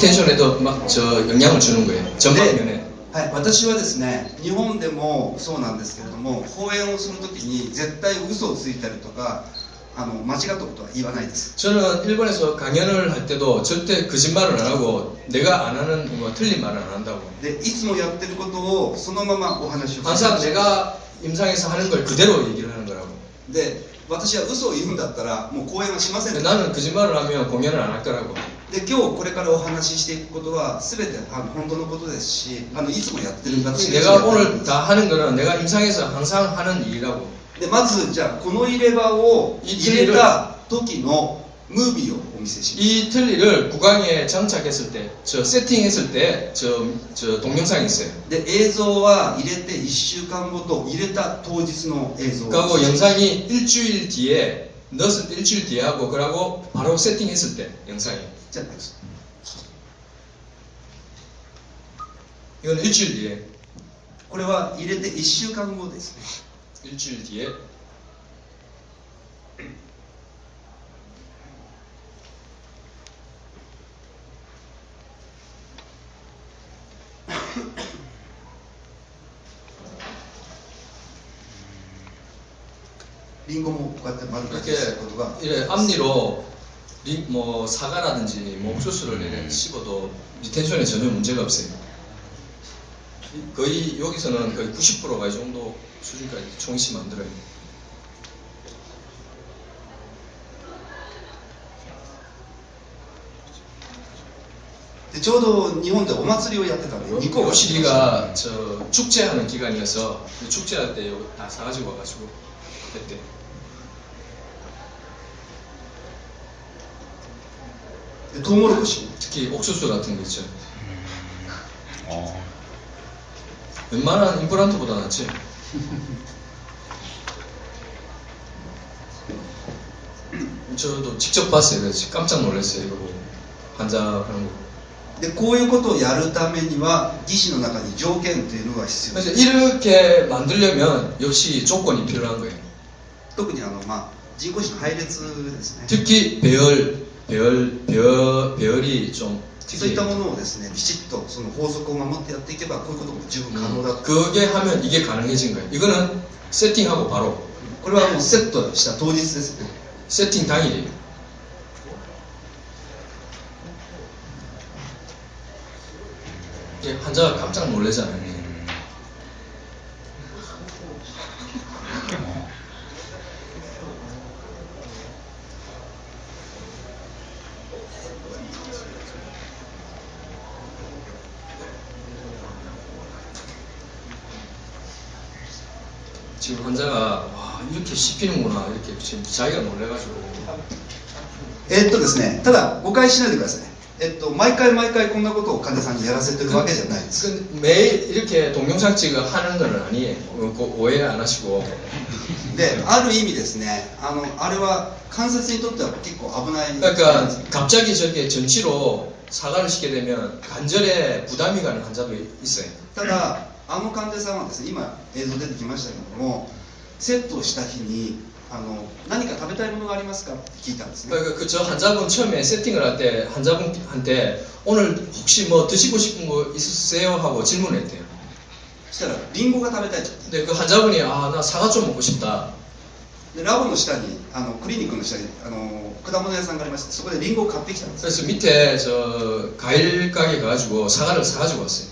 리텐션에도 막 영향을 주는 거예요. 전방면에. はい、私はですね、日本でもそうなんですけれども、講演をするときに絶対嘘をついたりとか、間違ったことは言わないです。 저는 일본에서 강연을 할 때도 절대 거짓말을 안 하고 내가 안 하는 뭐 틀린 말을 안 한다고. で、いつもやってることをそのままお話を 항상 내가 임상에서 하는 걸 그대로 얘기를 하는 거라고. で、私は嘘を言うんだったらもう講演はしません。 근데 나는 거짓말을 하면 공연을 안 할 거라고. で、今日これからお話ししていくことは全て本当のことですし、いつもやってる私が 내가 오늘 다 하는 거는 내가 임상에서 항상 하는 일이라고. で、まずじゃあこの入れ歯を入れた時のムービーをお見せします。 이 틀니를 구강에 장착했을 때, 저 세팅했을 때, 저 동영상이 있어요. で、映像は入れて1週間後と入れた当日の映像。 그리고 영상이 일주일 뒤에 넣었을 때 일주일 뒤에 하고 그러고 바로 세팅했을 때 영상이. じゃあ、 이건 일주일 뒤에. これは入れて1週間後ですね。 일주일 뒤에. リンゴもこうやって丸かじ 이렇게 することが 이래 앞니로 뭐 사과라든지 뭐 옥수수를 이렇게 씹어도 리텐션에 전혀 문제가 없어요. 거의 여기서는 거의 90%가 이 정도 수준까지 총시 만들어요. で、ちょうど日本でお祭りをやってたんで、肉を 시리가 저 축제하는 기간이어서 그 축제할 때 이거 다 사가지고 와가지고 했대. 토우모로코시 특히 옥수수 같은 거 있죠. 웬만한 임플란트보다 낫지. 저도 직접 봤어요. 그래서 깜짝 놀랐어요. 이거 보고 환자 하는 거. で、こういうことをやるためには技師の中に条件というのが必要です。 그래서 이렇게 만들려면 역시 조건이 필요한 거예요. 特に人工歯の配列ですね。 특히 배열이 좀 そういっ 특이해요. たものをですね、きちっとその法則を守ってやっていけば、こういうことも十分可能だと。 그게 하면 이게 가능해진 거예요. 이거는 세팅하고 바로 これはもうセットした当日ですね。 세팅 당일이에요. 이게 환자가 깜짝 놀라잖아요. 지금 환자가 와, 이렇게 씹히는구나 이렇게 지금 자기가 놀래가지고 ですね、ただ誤解しないでください。毎回こんなことを患者さんにやらせてるわけじゃないです。 그 매일 이렇게 동영상 찍어 하는 건 아니에요. 오해 안 하시고. で、ある意味ですね、あれは関節にとっては結構危ない。 그러니까 갑자기 저렇게 전치로 사과를 시게 되면 관절에 부담이 가는 환자도 있어요. ただ、患者さんはですね、今映像出てきましたけども、セットをした日に何か食べたいものがありますかって聞いたんですね。 그러니까 저 환자분 처음에 세팅을 할 때 환자분한테 오늘 혹시 뭐 드시고 싶은 거 있으세요? 하고 질문을 했대요. そしたらリンゴが食べたいって言った。 근데 그 환자분이 나 사과 좀 먹고 싶다. で、ラボの下にクリニックの下に果物屋さんがありまして、そこでリンゴを買ってきたんです。 그래서 밑에 저 과일 가게 가가지고 사과를 사가지고 왔어요.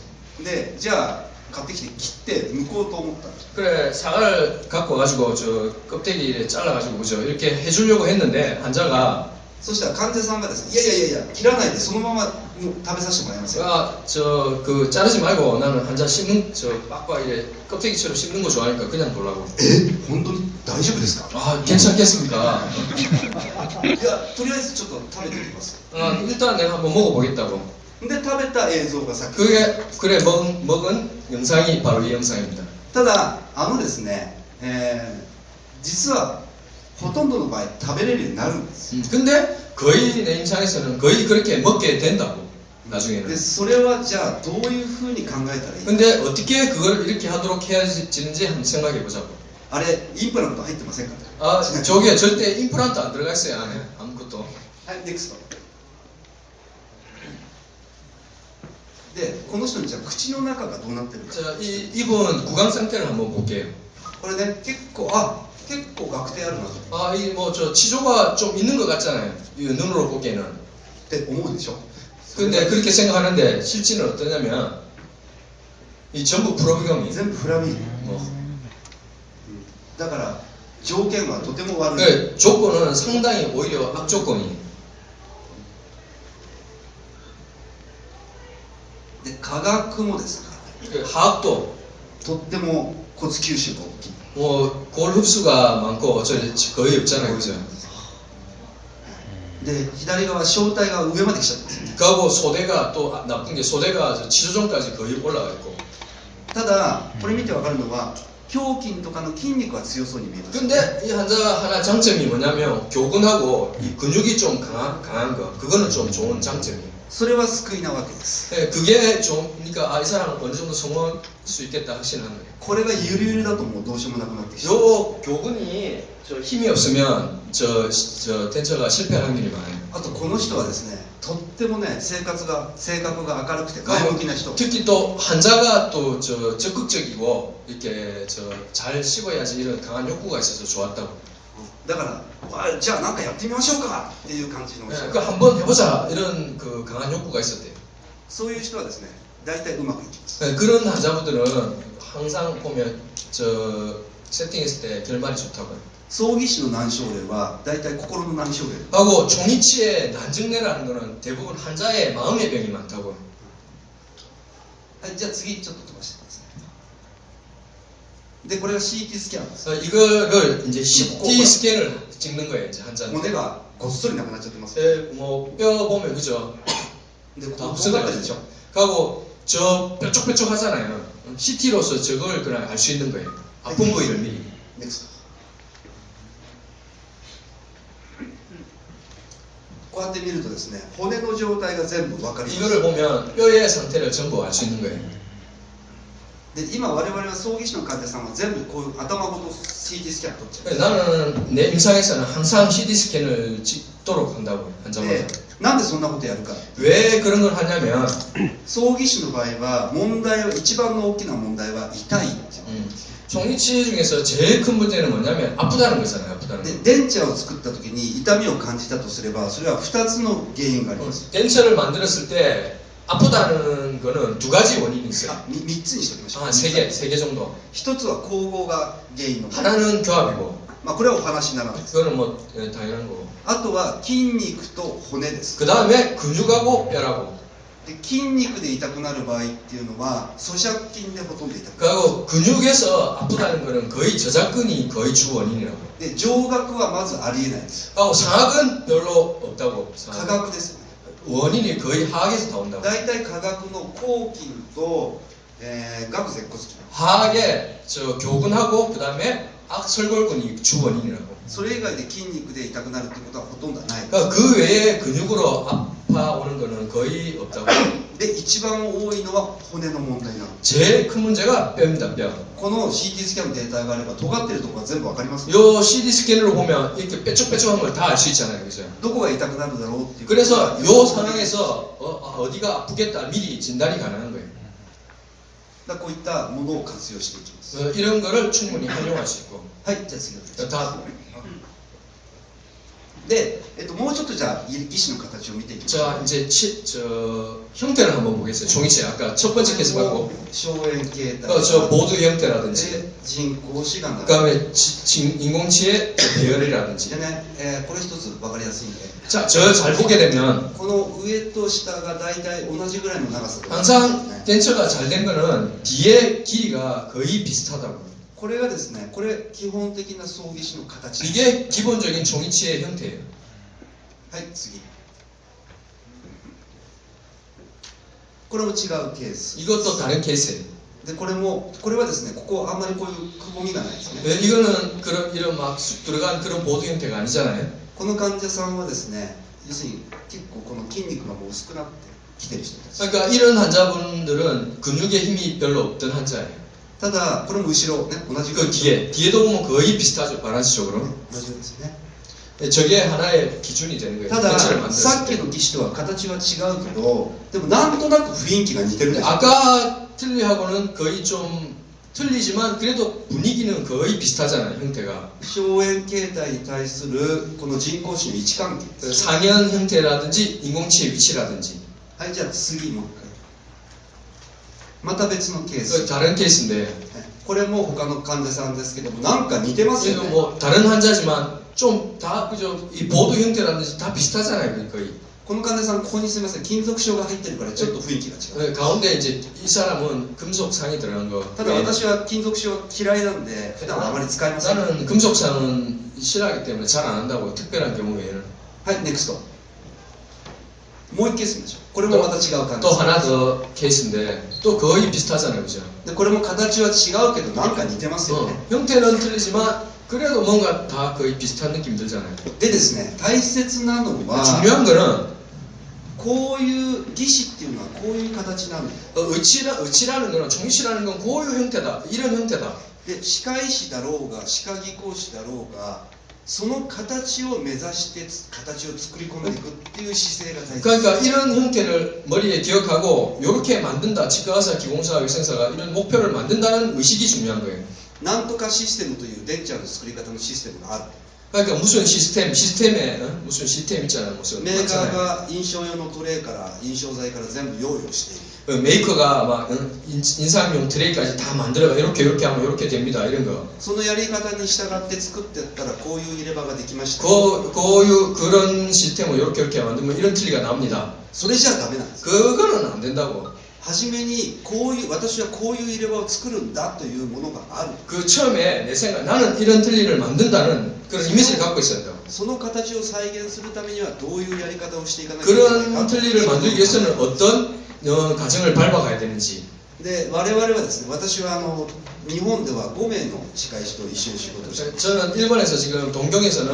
で、じゃあ買ってきて切って剥こうと思ったんです。 그래 사과를 갖고 와가지고 저 껍데기를 잘라가지고 그죠 이렇게 해주려고 했는데 환자가 そしたら患者さんがですね、いや切らないでそのまま食べさせてもらいますよ。 저 그 자르지 말고 나는 환자 씹는 저 빡빡 이래 껍데기처럼 씹는 거 좋아하니까 그냥 놓으라고. 本当に大丈夫ですか？ 아 괜찮겠습니까? いや、とりあえずちょっと食べてみます。 일단 내가 한번 먹어보겠다고. で、食べた映像がさっき。 그래 먹은 영상이 바로 이 영상입니다. ただですね、実はほとんどの場合食べれるようになるんです。 근데 거의 내 임상에서는 거의 그렇게 먹게 된다고 나중에는. で、それはじゃあどういうふうに考えたらいいか。 근데 어떻게 그걸 이렇게 하도록 해야지는지 한번 생각해 보자고. あれインプラント入ってませんか？ 저기에 절대 임플란트 안 들어가 있어요 안에 아무것도. はい、ネクスト。でこの人にじゃあ口の中がどうなってるか 자, 이분 구강 상태를 한번 볼게요. これね結構顎手あるなと 아, 이 뭐 저 치조가 좀 있는 것 같잖아요. 이 눈으로 보기에는. って思うでしょ 근데 그렇게 생각하는데 실제는 어떠냐면 이 전부 프로비검이 全部フラミー 뭐 だから条件はとても悪い 그 조건은 상당히 오히려 악조건이. で化学もですね 그 하악도 とっても骨吸収が大きい 뭐 골 흡수가 많고 저 거의 없잖아요, 그죠? で左側小体が上まで来ちゃってます 그하고 소대가 또 나쁜 게 소대가 저 치조점까지 거의 올라가 있고. ただこれ見てわかるのは胸筋とかの筋肉は強そうに見えます 근데 이 환자가 하나 장점이 뭐냐면 교근하고 이 근육이 좀 강한 거 그거는 좀 좋은 장점이에요. それは救いなわけです 예, 그게 좀 그러니까 이 사람은 어느 정도 성공할 수 있겠다 확신하는 거예요. これがゆるゆるだともうどうしようもなくなってきて 요 교근이 저 힘이 없으면 저 댄처가 실패할 확률이 많아요. あとこの人はですねとってもね性格が明るくて前向きな人 특히 또 환자가 또 저 적극적이고 이렇게 저 잘 씹어야지 이런 강한 욕구가 있어서 좋았다고. だからわじゃあなんかやってみましょうかっていう感じの 예, 人 그 한번 해보자 이런 그 강한 욕구가 있었대요. そういう人はですね大体うまくいきます 예, 그런 환자분들은 항상 보면 저 세팅했을 때 결말이 좋다고요. 葬儀師の難症例は大体心の難症例 하고 종이치의 난증내라는 거는 대부분 환자의 마음의 병이 많다고요. はいじゃあ次ちょっと飛ばしてくださいでこれが CT スキャンです 이거를 이제 CT 스캔을 찍는 거예요, 이제 환자는. 骨がごっそりなくなっちゃってます 예, 뭐뼈 보면 그죠. でこ 다 う尖ってるでしょ 없어졌죠. 하고 저 뾰족뾰족 하잖아요. CT로서 저걸 그냥 알 수 있는 거예요. 아픈 부위를 미리. NEXT こうやって見るとですね骨の状態が全部分かります 이거를 보면 뼈의 상태를 전부 알 수 있는 거예요. で今我々は葬儀師の患者さんは全部こういう頭ごと CT スキャン撮っちゃう 나는 내 임상에서는 항상 CT 스캔을 찍도록 한다고 で 환자마다. なんでそんなことやるか 왜 그런 걸 하냐면 葬儀師の場合は一番の大きな問題は痛いっていう 종이치 중에서 제일 큰 문제는 뭐냐면 아프다는 거잖아요. 아프다는 で 거. 電池を作った時に痛みを感じたとすればそれは2つの原因があります 덴처를 만들었을 때 아프다는 거는 두 가지 원인이 있어요. 3つにしておきましょう 세 개 정도. 1つは光合が原因のもの 하나는 교합이고, まあこれはお話にならないです 그거는 뭐 당연한 거고. あとは筋肉と骨です 그 다음에 근육하고 뼈라고. で筋肉で痛くなる場合っていうのは咀嚼筋でほとんど痛くなる 그리고 근육에서 아프다는 거는 거의 저작근이 거의 주 원인이라고. で上顎はまずありえないです 하고 상악은 별로 없다고. 下 상악. 顎ですよね 원인이 거의 하악에서 나온다고. 大体下顎の後筋と、顎舌骨筋 하악에 저 교근하고 그 다음에 악설골근이 주 원인이라고. それ以外で筋肉で痛くなるってことはほとんどない 그러니까 그 외에 근육으로 아파오는 거는 거의 없다고. で一番多いのは骨の問題なの 제일 큰 문제가 뼈입니다, 뼈. この CT スキャンのデータがあれば尖ってるところが全部わかります 요 CD 스캔으로 보면 이렇게 뾰족뾰족한 걸 다 알 수 있잖아요, 그죠? どこが痛くなるだろうっていう 그래서 요 상황에서 어디가 아프겠다 미리 진단이 가능한 거예요. だからこういったものを活用していきます 이런 거를 충분히 활용할 수 있고. はいじゃあ次お願いします 다, で、もうちょっとじゃあ医師の形を見ていきましょう 자 이제 형태를 한번 보겠어요. 종이체 아까 첫 번째 케이스하고 小円形態 저 보드 형태라든지 で人工死がんが 그다음에 인공치의 배열이라든지. でね、これ一つ分かりやすいんで 자, 저 잘 보게 되면 この上と下が大体同じぐらいの長さで 항상 덴처가 잘 된 거는 뒤에 길이가 거의 비슷하다고. これがですねこれ基本的な葬儀師の形 이게 기본적인 종이치의 형태예요. はい次これも違うケース 이것도 다른 케이스예요. でこれはですねここあんまりこういうくぼみがないですね 이거는 그런 이런 막 쑥 들어간 그런 보드 형태가 아니잖아요. この患者さんはですね要するに結構この筋肉がもう薄くなってきてる人たち 그러니까 이런 환자분들은 근육에 힘이 별로 없던 환자예요. ただこれも後ろね同じ 그 뒤에도 보면 거의 비슷하죠, 바란스 쪽으로. 同じですね 저게 하나의 기준이 되는 거예요. ただ 전체를 만들었을 さっき 때. の機種とは形は違うけどでもなんとなく雰囲気が似てるでしょ 아까 틀리하고는 거의 좀 틀리지만 그래도 분위기는 거의 비슷하잖아요. 형태가. 荘園形態に対するこの人工種の位置関係です 상현 형태라든지 인공치의 위치라든지 はいじゃあ次もう一回また別のケース 다른 케이스인데 これも他の患者さんですけどもなんか似てますよ 이거 ね 뭐 다른 환자지만 좀 다 그죠 이 보도 형태라든지 다 비슷하잖아요. 거의. この患者さんここにすみません金属症が入ってるからちょっと雰囲気が違う 가운데 이제 이 사람은 금속상이 들어간 거. ただ私は金属症嫌いなんで普段はあまり使いませんはい 나는 금속상은 싫어하기 때문에 잘 안 한다고 특별한 경우에는 ネクストもう一ケース見ましょうこれもまた違う患者 또 さん 하나 더 케이스인데 또 거의 비슷하잖아요, 그죠? でこれも形は違うけどなんか似てますよね 형태는 틀리지만 그래도 뭔가 다 거의 비슷한 느낌 들잖아요. でですね大切なのは 중요한 거는 こういう義肢っていうのはこういう形なんだ 의치라는 거는 종이시라는 건 고유 형태다, 이런 형태다. で歯科医師だろうが歯科技工士だろうがその形を目指して形を作り込んでいくっていう姿勢が大切 그러니까 이런 형태를 머리에 기억하고 이렇게 만든다. 치과의사, 기공사, 위생사가 이런 목표를 만든다는 의식이 중요한 거예요. なんとかシステムという電池の作り方のシステムがある 그러니까 무슨 시스템에 무슨 시스템 있잖아요. 무슨 メーカー 많잖아요. が印象用のトレイから印象剤から全部用意をしている 그 메이커가 막 인상용 트레이까지 다 만들어가 이렇게 하면 이렇게 됩니다. 이런 거. そのやり方に従って作っていったらこういう入れ歯ができました 그런 시스템을 이렇게 만들면 이런 틀리가 나옵니다. それじゃダメなんです 그거는 안 된다고. 初めにこういう私はこういう入れ歯を作るんだというものがある 그 처음에 내 생각 나는 이런 틀니를 만든다는 그런 이미지를 갖고 있어야 돼요. その形を再現するためにはどういうやり方をしていかなきゃいけない 그런 か 틀니를 만들기 위해서는 어떤 과정을 밟아가야 되는지. で我々はですね私は日本では5名の歯科医師と一緒に仕事をしています 저는 일본에서 지금 동경에서는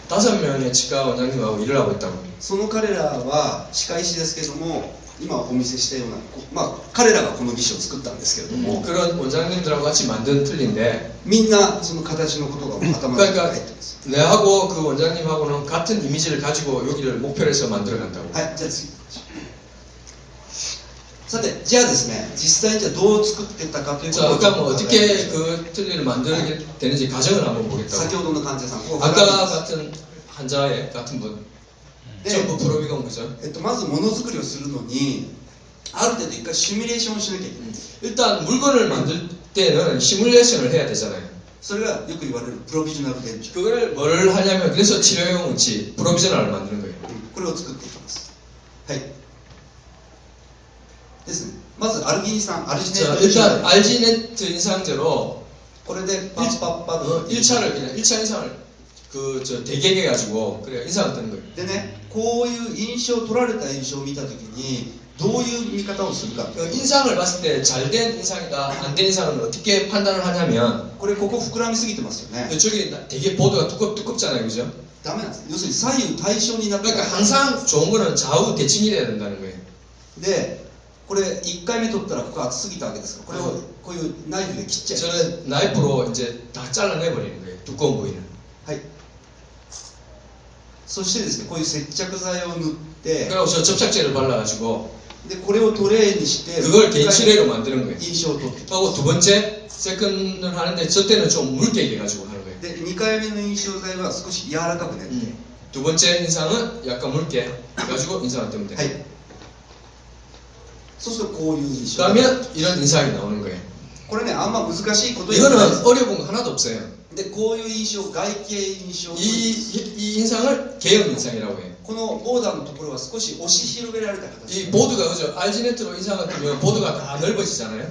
5명의 치과 원장님하고 일을 하고 있다고. その彼らは歯科医師ですけども今お見せしたようなまあ彼らがこの義手を作ったんですけれども 그런 원장님들하고 같이 만든 틀니인데 みんなその形のことが頭の中に入ってます 내하고 그 원장님하고는 같은 이미지를 가지고 여기를 목표로 해서 만들어 간다고. はいじゃあ次さてじゃあですね実際にじゃあどう作っていったかというこ 자, とを 그러니까 뭐 어떻게 그 틀니를 만들게 되는지 과정을 한번 先 보겠다고. ほどの患者さんここ 아까 から 같은 환자의 같은 분. で 전부 프로비건 거죠. まずものづくりをするのにある程度一回シミュレーションをしなきゃいけない 일단 물건을 만들 때는 시뮬레이션을 해야 되잖아요. それがよく言われるプロビジョナルデンチャー 그걸 뭘 하냐면 그래서 치료용 운치, 프로비저널을 만드는 거예요. これを作っていきますはいですねまずアルギニ酸アルジネー 자, ト 일단 알지네트 인상제로 これでパッパッパ 1차를 그냥 1차 인상을 대개해 가지고 그래 인상을 뜨는 거예요. でねこういう印象取られた印象を見たときにどういう見方をするか 그 인상을 봤을 때 잘 된 인상이다, 안 된 인상은 어떻게 판단을 하냐면 これここ膨らみすぎてますよね 저기 되게 보드가 두껍잖아요, 그죠? ダメなんです要するに左右対称になって 그러니까 항상 좋은 거는 좌우 대칭이 돼야 된다는 거예요. でこれ1回目取ったらここ厚すぎたわけですからこれをこういうナイフで切っちゃいます 저는 나이프로 이제 다 잘라내 버리는 거예요. 두꺼운 부위는. はいそしてですねこういう接着剤を塗って 그리고 저 접착제를 발라가지고 でこれをトレイにして 그걸 겐치레로 만드는 거예요. 印象を取って 하고 두 번째 세컨을 하는데 저 때는 좀 묽게 해가지고 하는 거예요. で2回目の印象剤は少し柔らかく練って 두 번째 인상은 약간 묽게 해가지고 인상을 뜨면 돼요. はいそうするとこういう印象 그러면 이런 인상이 나오는 거예요. これねあんま難しいこと言わない 이거는 어려운 거 하나도 없어요. でこういう印象外形印象 이 인상을 개형 인상이라고 해요. このボーダーのところは少し押し広げられた形 이 보드가 그죠? 알지네트로 인상을 뜨면 보드가 다 넓어지잖아요.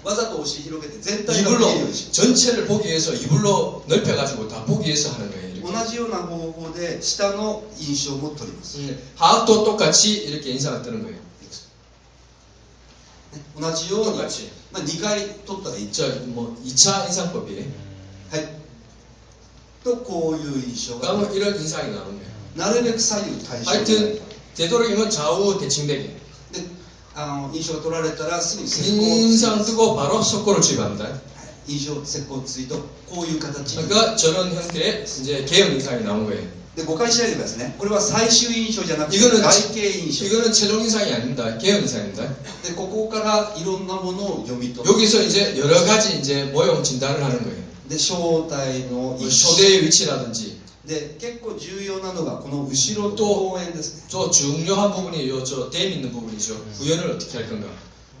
わざと押し広げて全体が見 이불로 えるようにし 전체를 보기 위해서 이불로 넓혀가지고 다 보기 위해서 하는 거예요. 이렇게. 同じような方法で下の印象も取ります、 하악도 똑같이 이렇게 인상을 뜨는 거예요. 同じように、 똑같이. まあ、2回取ったらいい 뭐 2차 인상법이. はいとこういう印象が 그러면 이런 인상이 나오는 거예요. なるべく左右対称に 하여튼 되도록이면 좌우 대칭되게. で印象が取られたらすぐに石膏 인상 뜨고 바로 석고를 주입합니다. 印象石膏ついとこういう形に 그러니까 저런 형태의 이제 개형 인상이 나온 거예요. で誤解しないでくださいね。これは最終印象じゃなくて 이거는 外形印象。 이거는 최종 인상이 아닙니다. 개연 인상입니다. でここからいろんなものを読み取る。 여기서 이제 여러 가지 이제 모형 진단을 하는 거예요. で正体の 뭐 位置 쇼대의 위치라든지 で結構重要なのがこの後ろと後円ですね。 또 중요한 부분이 요 댐 있는 부분이죠. 구현을 어떻게 할 건가.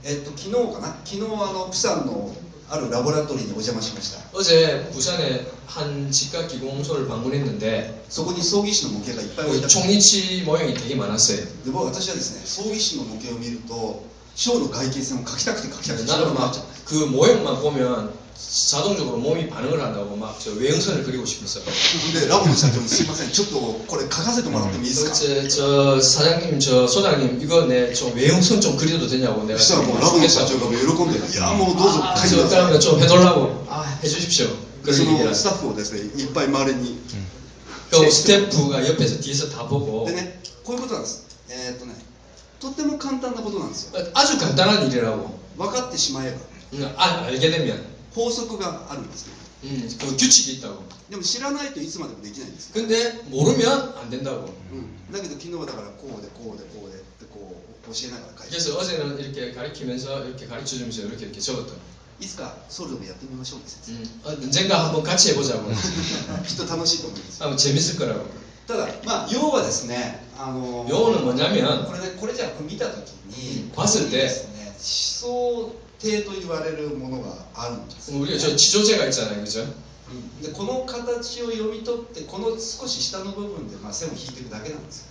昨日かな、昨日プサンのあるラボラトリーにお邪魔しました。 어제 부산의 한 직각 기공소를 방문했는데 そこに葬儀師の模型がいっぱい置いてあ 그 った。 총리치 모형이 되게 많았어요. で私はですね、葬儀師の模型を見るとショーの外形線を描きたくて描きたくて 나는 막 그 모형만 보면 자동적으로 몸이 반응을 한다고 막 저 외형선을 그리고 싶었어요. でラボの社長にすいません、ちょっとこれ描かせてもらってもいいですか。 저 사장님, 저 소장님 이거 내 좀 외형선 좀 그려도 되냐고 내가 そしたらもうラボの社長がもう喜んで、いやもうどうぞ描いてください。 그러면 좀 해달라고 해주십시오. そ 그런 얘기를 のスタッフをですね、いっぱい周りに。 그 스태프가 옆에서 뒤에서 다 보고 でね、こういうことなんです。とっても簡単なことなんですよ。 아주 간단한 일이라고 分かってしまえば 알게 되면 法則があるんですね。 그 규칙이 있다고. でも知らないといつまでもできないんです。 근데 모르면 안 된다고. だけど昨日はだからこうでこうでこうでってこう教えながら書いて。 그래서 어제는 이렇게 가르치면서 이렇게 가르쳐주면서 이렇게 적었다. いつかソウルでもやってみましょうです。 언젠가 한번 같이 해보자고. きっと楽しいと思います。 아마 재밌을 거라고. ただまあ要はですね、 요거는 뭐냐면 これじゃあ見たときに 봤을 때 ですね、思想体と言われるものがあるんです。 우리가 저 지조제가 있잖아요, 그죠? でこの形を読み取ってこの少し下の部分で線を引いていくだけなんです。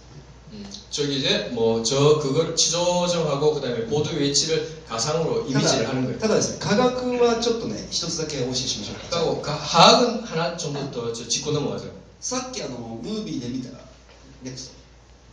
저기 이제 뭐 저 그걸 지조정하고 그다음에 보드 위치를 가상으로 이미지를 하는 거예요. ただですね、科学はちょっとね一つだけお教えしましょうか。 그리고 화학은 하나 정도 더 짚고 넘어가죠. さっきムービーで見たネクスト。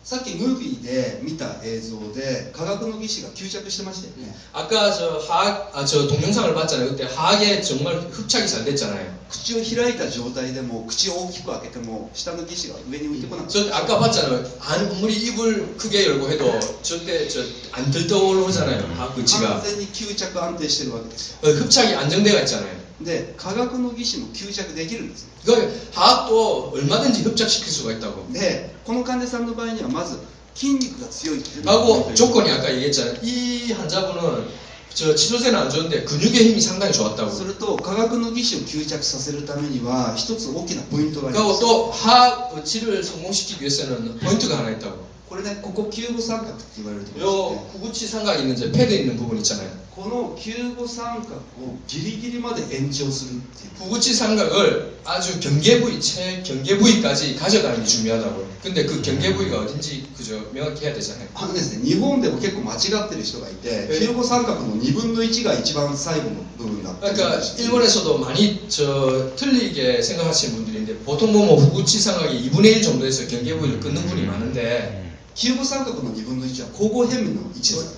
さっきムービーで見た映像で科学の技師が吸着してましたよね。 아까 저 화학 저 동영상을 봤잖아요. 그때 화학에 정말 흡착이 잘 됐잖아요. 口を開いた状態でも口を大きく開けても下の技師が上に浮いてこなかった。 저 아까 봤잖아요. 아무리 입을 크게 열고 해도 절대 안 들떠오르잖아요. 화학 完 물질가 全に吸着安定してるわけですよ。 흡착이 안정돼가 있잖아요. で科学の技師も吸着できるんですね。 그 화학도 얼마든지 흡착시킬 수가 있다고. でこの患者さんの場合にはまず筋肉が強いっていうの 하고 조건이 아까 얘기했잖아요. 이 환자분은 저 치료제는 안 좋은데 근육의 힘이 상당히 そ 좋았다고. れと科学の技師を吸着させるためには一つ大きなポイントがありま 그리고 す。 또 화학 치료를 성공시키기 위해서는 포인트가 하나 있다고. これね、ここキューブ三角って言われるところ 요 ですね。 구구치 삼각 있는 이제 패드 있는 부분 있잖아요. このキューブ三角をギリギリまで延長するっていう。 구구치 삼각을 아주 경계 부위, 최경계 부위까지 가져가는 게 중요하다고요. 근데 그 경계 부위가 어딘지 그저 명확히 해야 되잖아요. ですね、日本でも結構間違ってる人がいて、キューブ三角の2分の1が一番最後の部分だったり 그러니까 일본에서도 많이 틀리게 생각하시는 분들인데 보통 보면 후구치 삼각이 2분의 1 정도에서 경계 부위를 끊는 분이 많은데 キューブ三角の2分の1は交互辺面の位置です。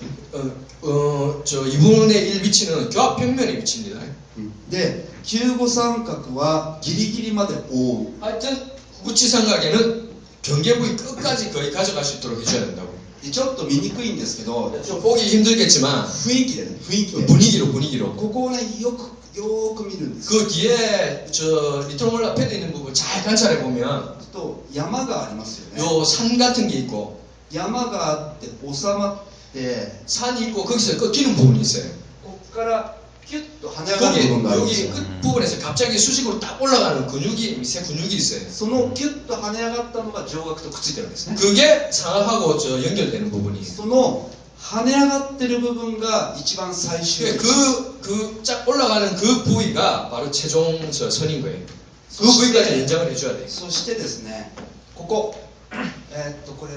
저 2분의 1 위치는 교합 평면의 위치입니다. で、キューブ三角はギリギリまで覆う。 하여튼 후구치 삼각에는 경계 부위 끝까지 거의 가져갈 수 있도록 해줘야 된다고. でちょっと見にくいんですけど、 좀 보기 힘들겠지만 雰囲気でね、雰囲気で。 분위기로 ここをね、よく見るんです。 그 뒤에 저 리트로몰라 패드 있는 부분 잘 관찰해 보면 と山がありますよね。 요 산 같은 게 있고 山があって収まって、 산이 있고 거기서 끊기는 부분이 있어요. ここからキュッと跳ね上がる部分があるんですよ。 여기 끝 부분에서 갑자기 수직으로 딱 올라가는 근육이 새 근육이 있어요. そのキュッと跳ね上がったのが上顎とくっついてるんですね。 그게 상악하고 저 연결되는 부분이에요. その跳ね上がってる部分が一番最終。 쫙 올라가는 그 부위가 바로 최종 저 선인 거예요. 그 부위까지 연장을 해줘야 돼요. そしてですね、これ、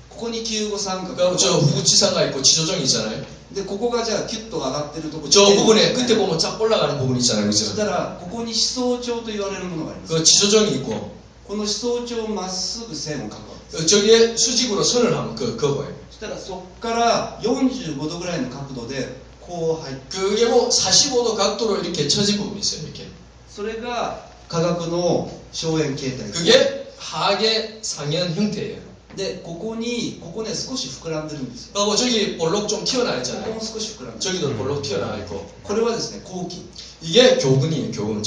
ここにキューブ三角 그러니까 저 후구치상가 있고 지조정이 있잖아요. で、ここがじゃあキュッと上がってるところ 저 부분에 끝에 보면 쫙 올라가는 부분 있잖아요, そし 그죠? たらここに思想帳と言われるものがあります。 그 지조정이 있고 この思想帳をまっすぐ線を描くわけです。 저기에 수직으로 선을 하면 그거예요. そしたらそこから45度ぐらいの角度でこう入って、 그게 뭐 45도 각도로 이렇게 처진 부분이 있어요, 이렇게. それが科学の小円形態。 그게 하악의 상현 형태예요. で、ここね少し膨らんでるんですよ。 그리고 저기 볼록 좀 튀어나와 ここ 있잖아요. も少し膨らんでる。 저기도 볼록 튀어나와 있고. これはですね、後筋。 이게 교근이에요, 교근.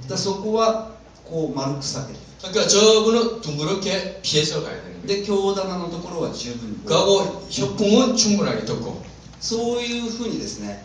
だそこはこう丸く下げる。 그러니까 저분은 둥그렇게 피해서 가야 되는 거예요. で、京棚のところは十分に。 그하고 협풍은 충분하게 덮고. そういうふうにですね、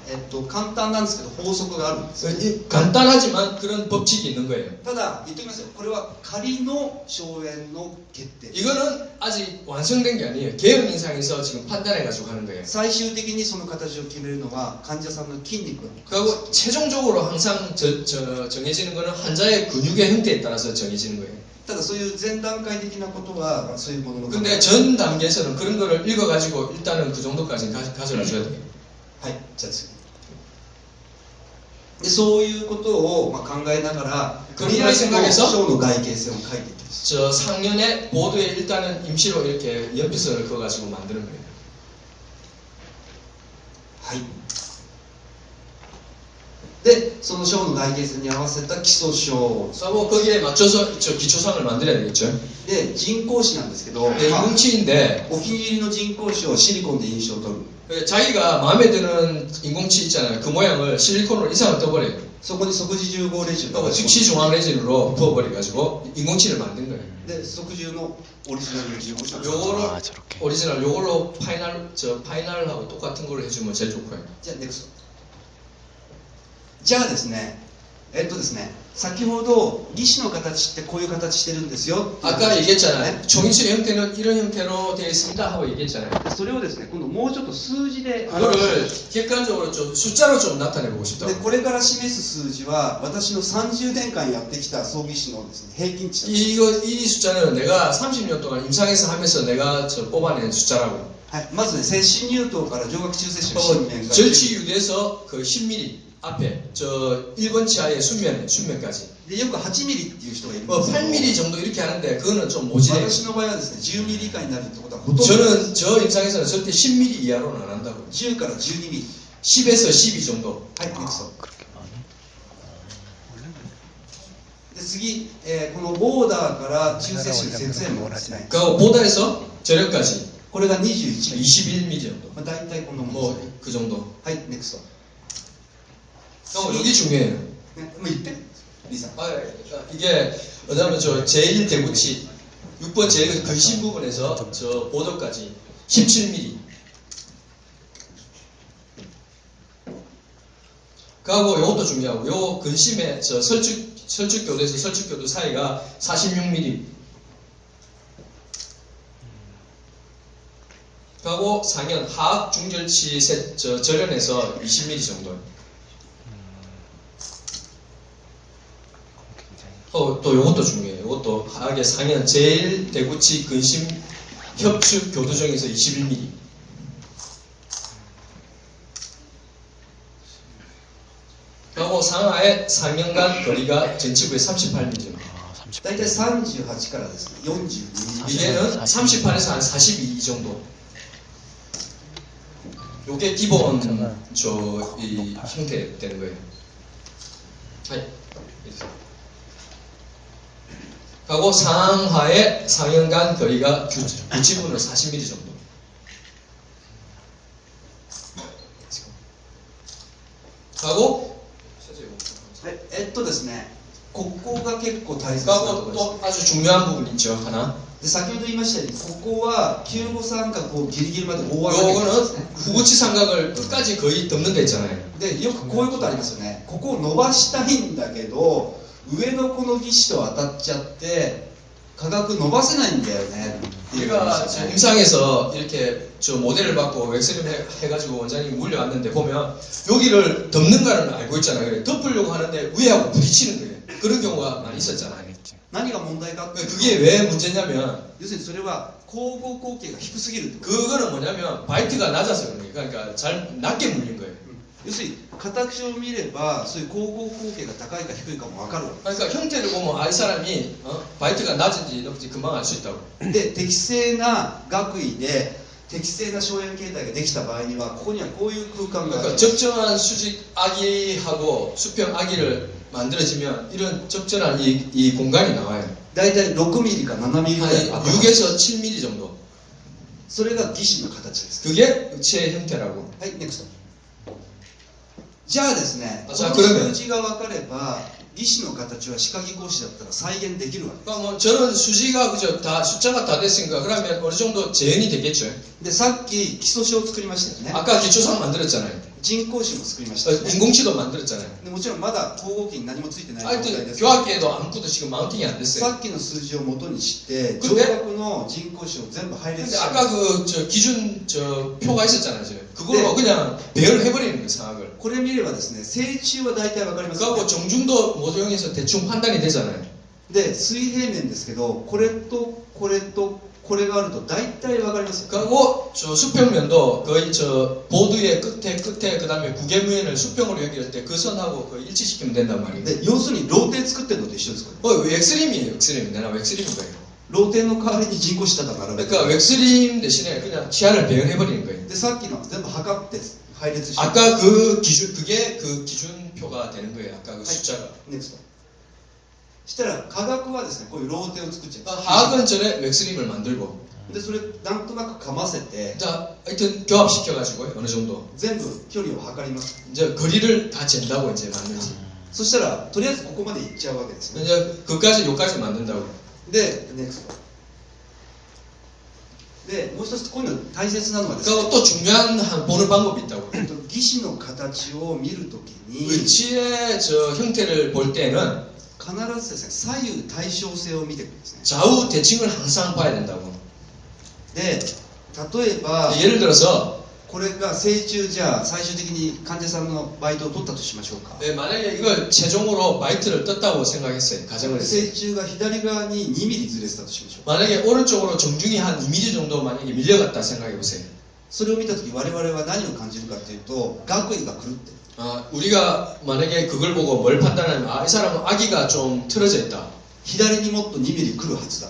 簡単なんですけど法則があるんですよ。 간단하지만 그런 법칙이 있는 거예요. ただ言っておきますよ、これは仮の荘園の決定。 이거는 아직 완성된 게 아니에요. 개혁 인상에서 지금 판단해가지고 하는 거예요. 最終的にその形を決めるのは患者さんの筋肉なんです。 그리고 최종적으로 항상 정해지는 거는 환자의 근육의 형태에 따라서 정해지는 거예요. ただそういう前段階的なことはそういうものの。 근데 전 단계에서는 그런 거를 읽어가지고 일단은 그 정도까지 가져가 줘야 돼요. はい、じゃあ次。で、そういうことを考えながら、とりあえずの章の外形線を書いていきます。 저 상면에 보드에 일단은 임시로 이렇게 연필선을 그어가지고 만드는 거예요. はい。で、その章の外形線に合わせた基礎章 그리고 거기에 맞춰서 저 기초상을 만들어야 되겠죠. で、人工紙なんですけど、 네, 인공치인데 お気に入りの人工紙をシリコンで印象を取る。 자기가 마음에 드는 인공치 있잖아요. 그 모양을 실리콘으로 이상을 떠버려요. そこに即時重合レジン 그리고 즉시 중앙 레진으로 부어버려가지고 인공치를 만든 거예요. で、即重のオリジナル人工紙。 요거를 아, 저렇게. 오리지널 요걸로 파이널하고 똑같은 걸로 해주면 제일 좋고요. じゃあ、ネクスト。じゃあですね、先ほど義手の形ってこういう形してるんですよ。 아까 얘기했잖아요. 종이술의 형태는 이런 형태로 되어 있습니다 하고 얘기했잖아요. それをですね、今度もうちょっと数字で 그거를 객관적으로 좀 숫자로 좀 나타내보고 で、 싶다고. これから示す数字は私の30年間やってきた葬儀師のですね、平均値だ。 이 숫자는 내가 30년 동안 임상에서 하면서 내가 뽑아낸 숫자라고. はい、まずね、接歯乳頭から上顎中接種の新面が 절치유대에서 그 10mm 앞에 저 1번 치아의 순면까지. で、よく8ミリっていう人がいるん 뭐 ですけど 8mm 정도 이렇게 하는데 그거는 좀 모질해요. 私の場合はですね、10ミリ以下になるってことはほとんど 저는 저 임상에서는 절대 10mm 이하로는 안 한다고요. 10から12ミリ。 10에서 12 정도. はい、ネクスト。 그렇게 많이? で、次、このボーダーから中接種接縁もですね、 그리고 보다에서 저력까지 これが21ミリ。 21mm 정도. まあ、大体このもの 뭐 ですね。 그 정도. はい、ネクスト。 여기 중요해요. ね、もう言って、リさん。 이게 왜냐면 저 제1 대구치 6번 제일 근심 부분에서 저 보도까지 17mm. 그하고 이것도 중요하고 요 근심에 저 설축교도에서 설축교도 사이가 46mm. 그하고 상현 하악 중절치 절연에서 20mm 정도. 또 요것도 중요해요. 요것도 하악의 상현 제일 대구치 근심 협축 교도정에서 21mm. 그리고 상하의 상현간 거리가 전치부의 38mm 정도. 아, 30. 大体38からですね、42ミリ。 이게는 38에서 한 42 정도. 요게 기본 이 형태 되는 거예요. 하고 상하의 상현간 거리가 규치분으로 40mm 정도. 하고 ですね、ここが結構大切なとこ 하고 ろです。 또 아주 중요한 부분이 있죠 하나. で、先ほど言いましたように、ここは救護三角をギリギリまで覆わなきゃいけないんですね。 요거는 후구치 삼각을 끝까지 거의 덮는 데 있잖아요. で、よくこういうことありますよね。ここを伸ばしたいんだけど、上のこの義手と当たっちゃって、価格伸ばせないんだよねっていう話 우리가 ですよね。 임상에서 이렇게 저 모델을 받고 엑스레이 해가지고 원장님이 물려왔는데 보면 여기를 덮는가는 알고 있잖아요. 그래, 덮으려고 하는데 위하고 부딪히는 거예요. 그런 경우가 많이 있었잖아요. 알겠지. 何が問題かっていうと 그게 왜 문제냐면 要するにそれは交互口径が低すぎるってこと。 그거는 뭐냐면 바이트가 낮아서 그런 거예요. 그러니까 잘 낮게 물린 거예요. 要するに形を見ればそういう交互口径が高いか低いかも分かるわ 그러니까 형태를 보면 이 사람이 바이트가 낮은지 높은지 금방 알 수 있다고. けで適正な学位で適正な荘園形態ができた場合にはここにはこういう空間があ 그러니까 る 적정한 수직 아기하고 수평 아기를 만들어지면 이런 적절한 이 공간이 나와요. 大体6ミリか7ミリぐらい 한 開く 6에서 7mm 정도. それが義手の形です。 그게 의치의 형태라고. はい、ネクスト。じゃあですね、こ 자 の 그러면 数字が分かれば義士の形は歯科技工士だったら再現できるわけ 그러니까 뭐 저런 수지가 그저 다 숫자가 다 됐으니까 그러면 어느 정도 재현이 되겠죠. でさっき基礎書を作りましたよね 아까 기초상 만들었잖아요. 人工歯も作りましたよね 인공치도 만들었잖아요. でもちろんまだ光合機に何もついてない状態 하여튼 です 교학계에도 아무것도 지금 마운팅이 안 さ 됐어요. っきの数字を元にしてく上んで学の人工歯を全部配列 근데 して 아까 그 저 기준 저 표가 있었잖아요. 지금. 그걸로 네. 그냥 배열해버리는 거예요, 상학을. これ見ればですね成虫は大体わかりますよ 그하고 ね 정중도 모종에서 대충 판단이 되잖아요. で水平面ですけどこれとこれとこれがあると大体わかりますよ 그리고 저 수평면도 거의 저 보드의 끝에 그 다음에 구개면을 수평으로 연결할 때 그 선하고 거의 일치시키면 된단 말이에요. で要するにローテ作ってるのと一緒ですこれ 엑스림이에요, 엑스림. 내가 엑스림인 거예요. ローテの代わりに人工歯だから並べて 그러니까 엑스림 대신에 그냥 치아를 배열해버리는 거예요. でさっきの全部測って配列して 아까 그 기준, 그게 그 기준표가 되는 거예요. 아까 그 숫자가. 넥스트したら科学はですねこういうローテを作っちゃう 그러니까 화학은 전에 엑스림을 만들고 でそれなんとなくかませて 자, 하여튼 교합시켜가지고 어느 정도 全部距離を測ります 이제 거리를 다 잰다고 이제 만들지. そしたらとりあえずここまで行っちゃうわけですね 이제 그까지 요까지 만든다고. で 넥스트でもう一つこういうの大切なのはですね 그리고 또 중요한 한 보는 방법이 있다고. 義歯の形を見るときに 위치의 저 형태를 볼 때는 必ずですね左右対称性を見てくるんですね 좌우 대칭을 항상 봐야 된다고. で例えば 예를 들어서 これが成虫じゃあ最終的に患者さんのバイトを取ったとしましょうか 네, 만약에 이걸 최종으로 바이트를 떴다고 생각했어요. 가정을 했어요. 成虫が左側に 2mm ずれてたとしましょうか 만약에 오른쪽으로 정중히 한 2mm 정도 만약에 밀려갔다 생각해 보세요. それを見たとき我々は何を感じるかというと学位が狂ってる 우리가 만약에 그걸 보고 뭘 판단하면 이 사람은 아기가 좀 틀어져 있다. 左にもっと 2mm 来るはずだ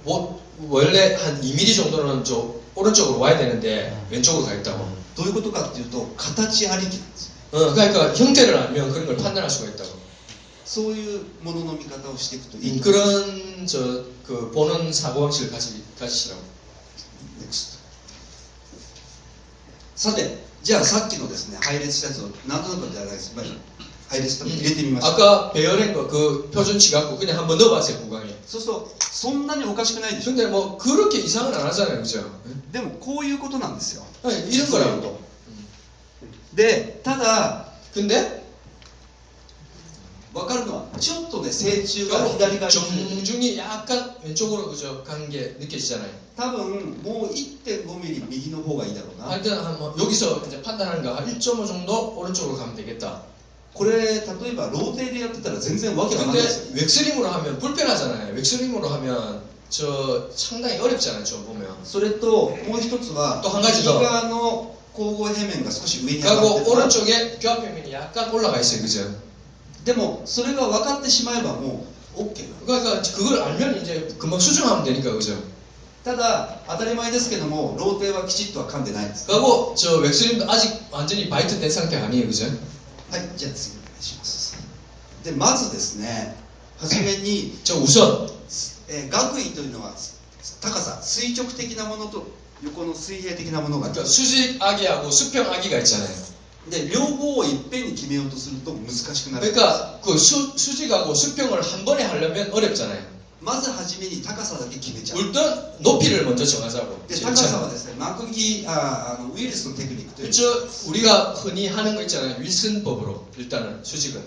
뭐 원래 한 2mm 정도는 좀 오른쪽으로 와야 되는데 왼쪽으로 가 있다고. どういうことかっていうと形ありきなんです 그러니까 형태를 알면 그런 걸 판단할 수가 있다고. そういうものの見方をしていくといい 그런 그 보는 사고방식을 가지시라고. さてじゃあさっきのですね配列したやつをなんとなくじゃないです配列したの入れてみましょう 아까 배열한 거 그 표준치 갖고 그냥 한번 넣어봤어요 구강에. そうするとそんなにおかしくないでしょ 근데 뭐 그렇게 이상은 안 하잖아요, 그죠? でもこういうことなんですよ 이런 거라고. でただ 근데 分かるのはちょっとね成虫が左側に 정중히 약간 왼쪽으로 그죠 간 게 느껴지잖아요. 多分もう 1.5mm 右の方がいいだろうな 하여튼 뭐 여기서 이제 판단하는 거 한 1.5 정도 오른쪽으로 가면 되겠다. これ例えばローテでやってたら全然わけわかんないですよ 근데 웩스림으로 하면 불편하잖아요. 웩스림으로 하면 저 상당히 어렵잖아요. 저 보면. それともう一つはと半가지 右 더 側の交互平面が少し上に上がって 그리고 る 오른쪽에 교합표면이 약간 올라가 있어요. 그죠? でもそれが分かってしまえばもう OK 그러니까 그걸 알면 이제 금방 수정하면 되니까 그죠? ただ当たり前ですけどもローテはきちっとは噛んでないんです 그리고 저 웩스림도 아직 완전히 바이트 된 상태가 아니에요. 그죠? はいじゃあ次お願いしますでまずですね初めに、저 우선 学位というのは高さ垂直的なものと横の水平的なものがある 그러니까 수직 아기하고 수평 아기가 있잖아요. で両方をいっぺんに決めようとすると難しくなる 그러니까 그 수직하고 수평을 한 번에 하려면 어렵잖아요. まず初めに高さだけ決めちゃう 일단 높이를 먼저 정하자고. で高さはですね膜木ウイルスのテクニックという 그렇죠. 우리가 흔히 하는 거 있잖아요. 윌슨법으로 일단은 수직은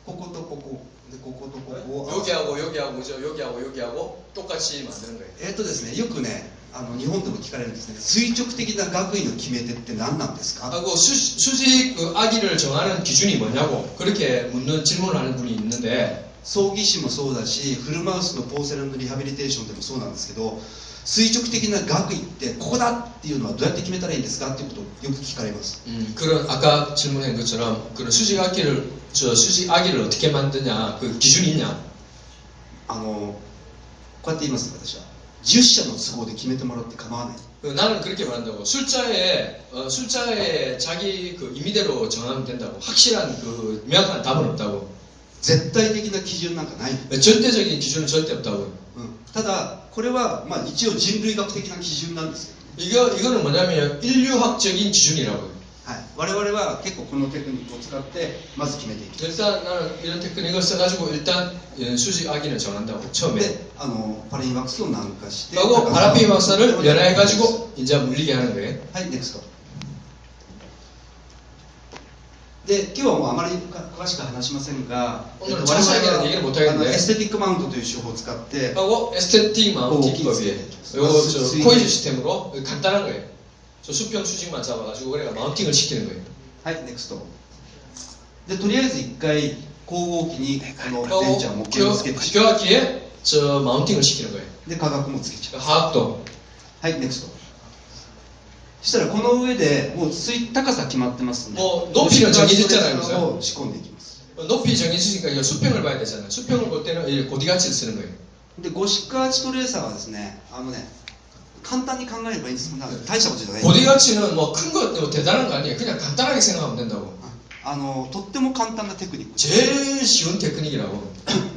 こことここでこことここを 여기하고 여기하고 여기하고 여기하고 똑같이 만드는 거예요. ですねよくね日本でも聞かれるんですね垂直的な学位の決め手って何なんですか 하고 수직 그 아기를 정하는 기준이 뭐냐고 그렇게 묻는 질문을 하는 분이 있는데 葬儀師もそうだしフルマウスのポーセランのリハビリテーションでもそうなんですけど垂直的な学位ってここだっていうのはどうやって決めたらいいんですかっていうことをよく聞かれます 그런 아까 질문한 것처럼 그런 수직 아기를 어떻게 만드냐 그 기준이 있냐? こうやって言います私は10社の都合で決めてもらって構わない 나는 그렇게 말한다고 숫자에 자기 그 임의대로 정하면 된다고 확실한 그 명확한 답은 없다고 絶対的な基準なんかない、 절대적인 기준은 절대 없다고 ただこれは、一応人類学的な基準なんですよ 이거는 뭐냐면 인류학적인 기준이라고요. はい、我々は結構このテクニックを使ってまず決めていきます 일단 나는 이런 테크닉을 써가지고 일단 수직 아기는 정한다고 처음에. でパラフィンワックスを軟化して 그리고 파라핀 박사를 연화해가지고 이제 물리게 하는 거예요. はい、ネクストで今日はもうあまり詳しく話しませんが 오늘 我々 자세하게는 얘기를 못 하겠는데. はエステティックマウントという手法を使って 하고 에스테틱 마운팅 기법이에요. 요거 저 코일 시스템으로 간단한 거예요. 저 수평 수직만 잡아가지고 그래가 마운팅을 시키는 거예요. はい、ネクストでとりあえず一回交互機にこの電池を木をつけて 교학기에 저 마운팅을 시키는 거예요. で価格もつけちゃう 하악도. はい、ネクストそしたらこの上でもう高さ決まってますねもう높이는 정해졌잖아요, 그죠? を仕込んでいきます 높이 정해지니까 이거 수평을 봐야 되잖아요. 수평을 볼 때는 이 고디가치를 쓰는 거예요. でゴシックアーチトレーサーはですね簡単に考えればいいんです大したことじゃない 고디가치는 뭐 큰 거, 뭐 대단한 거 아니에요. 그냥 간단하게 생각하면 된다고. とっても簡単なテクニック 제일 쉬운 테크닉이라고.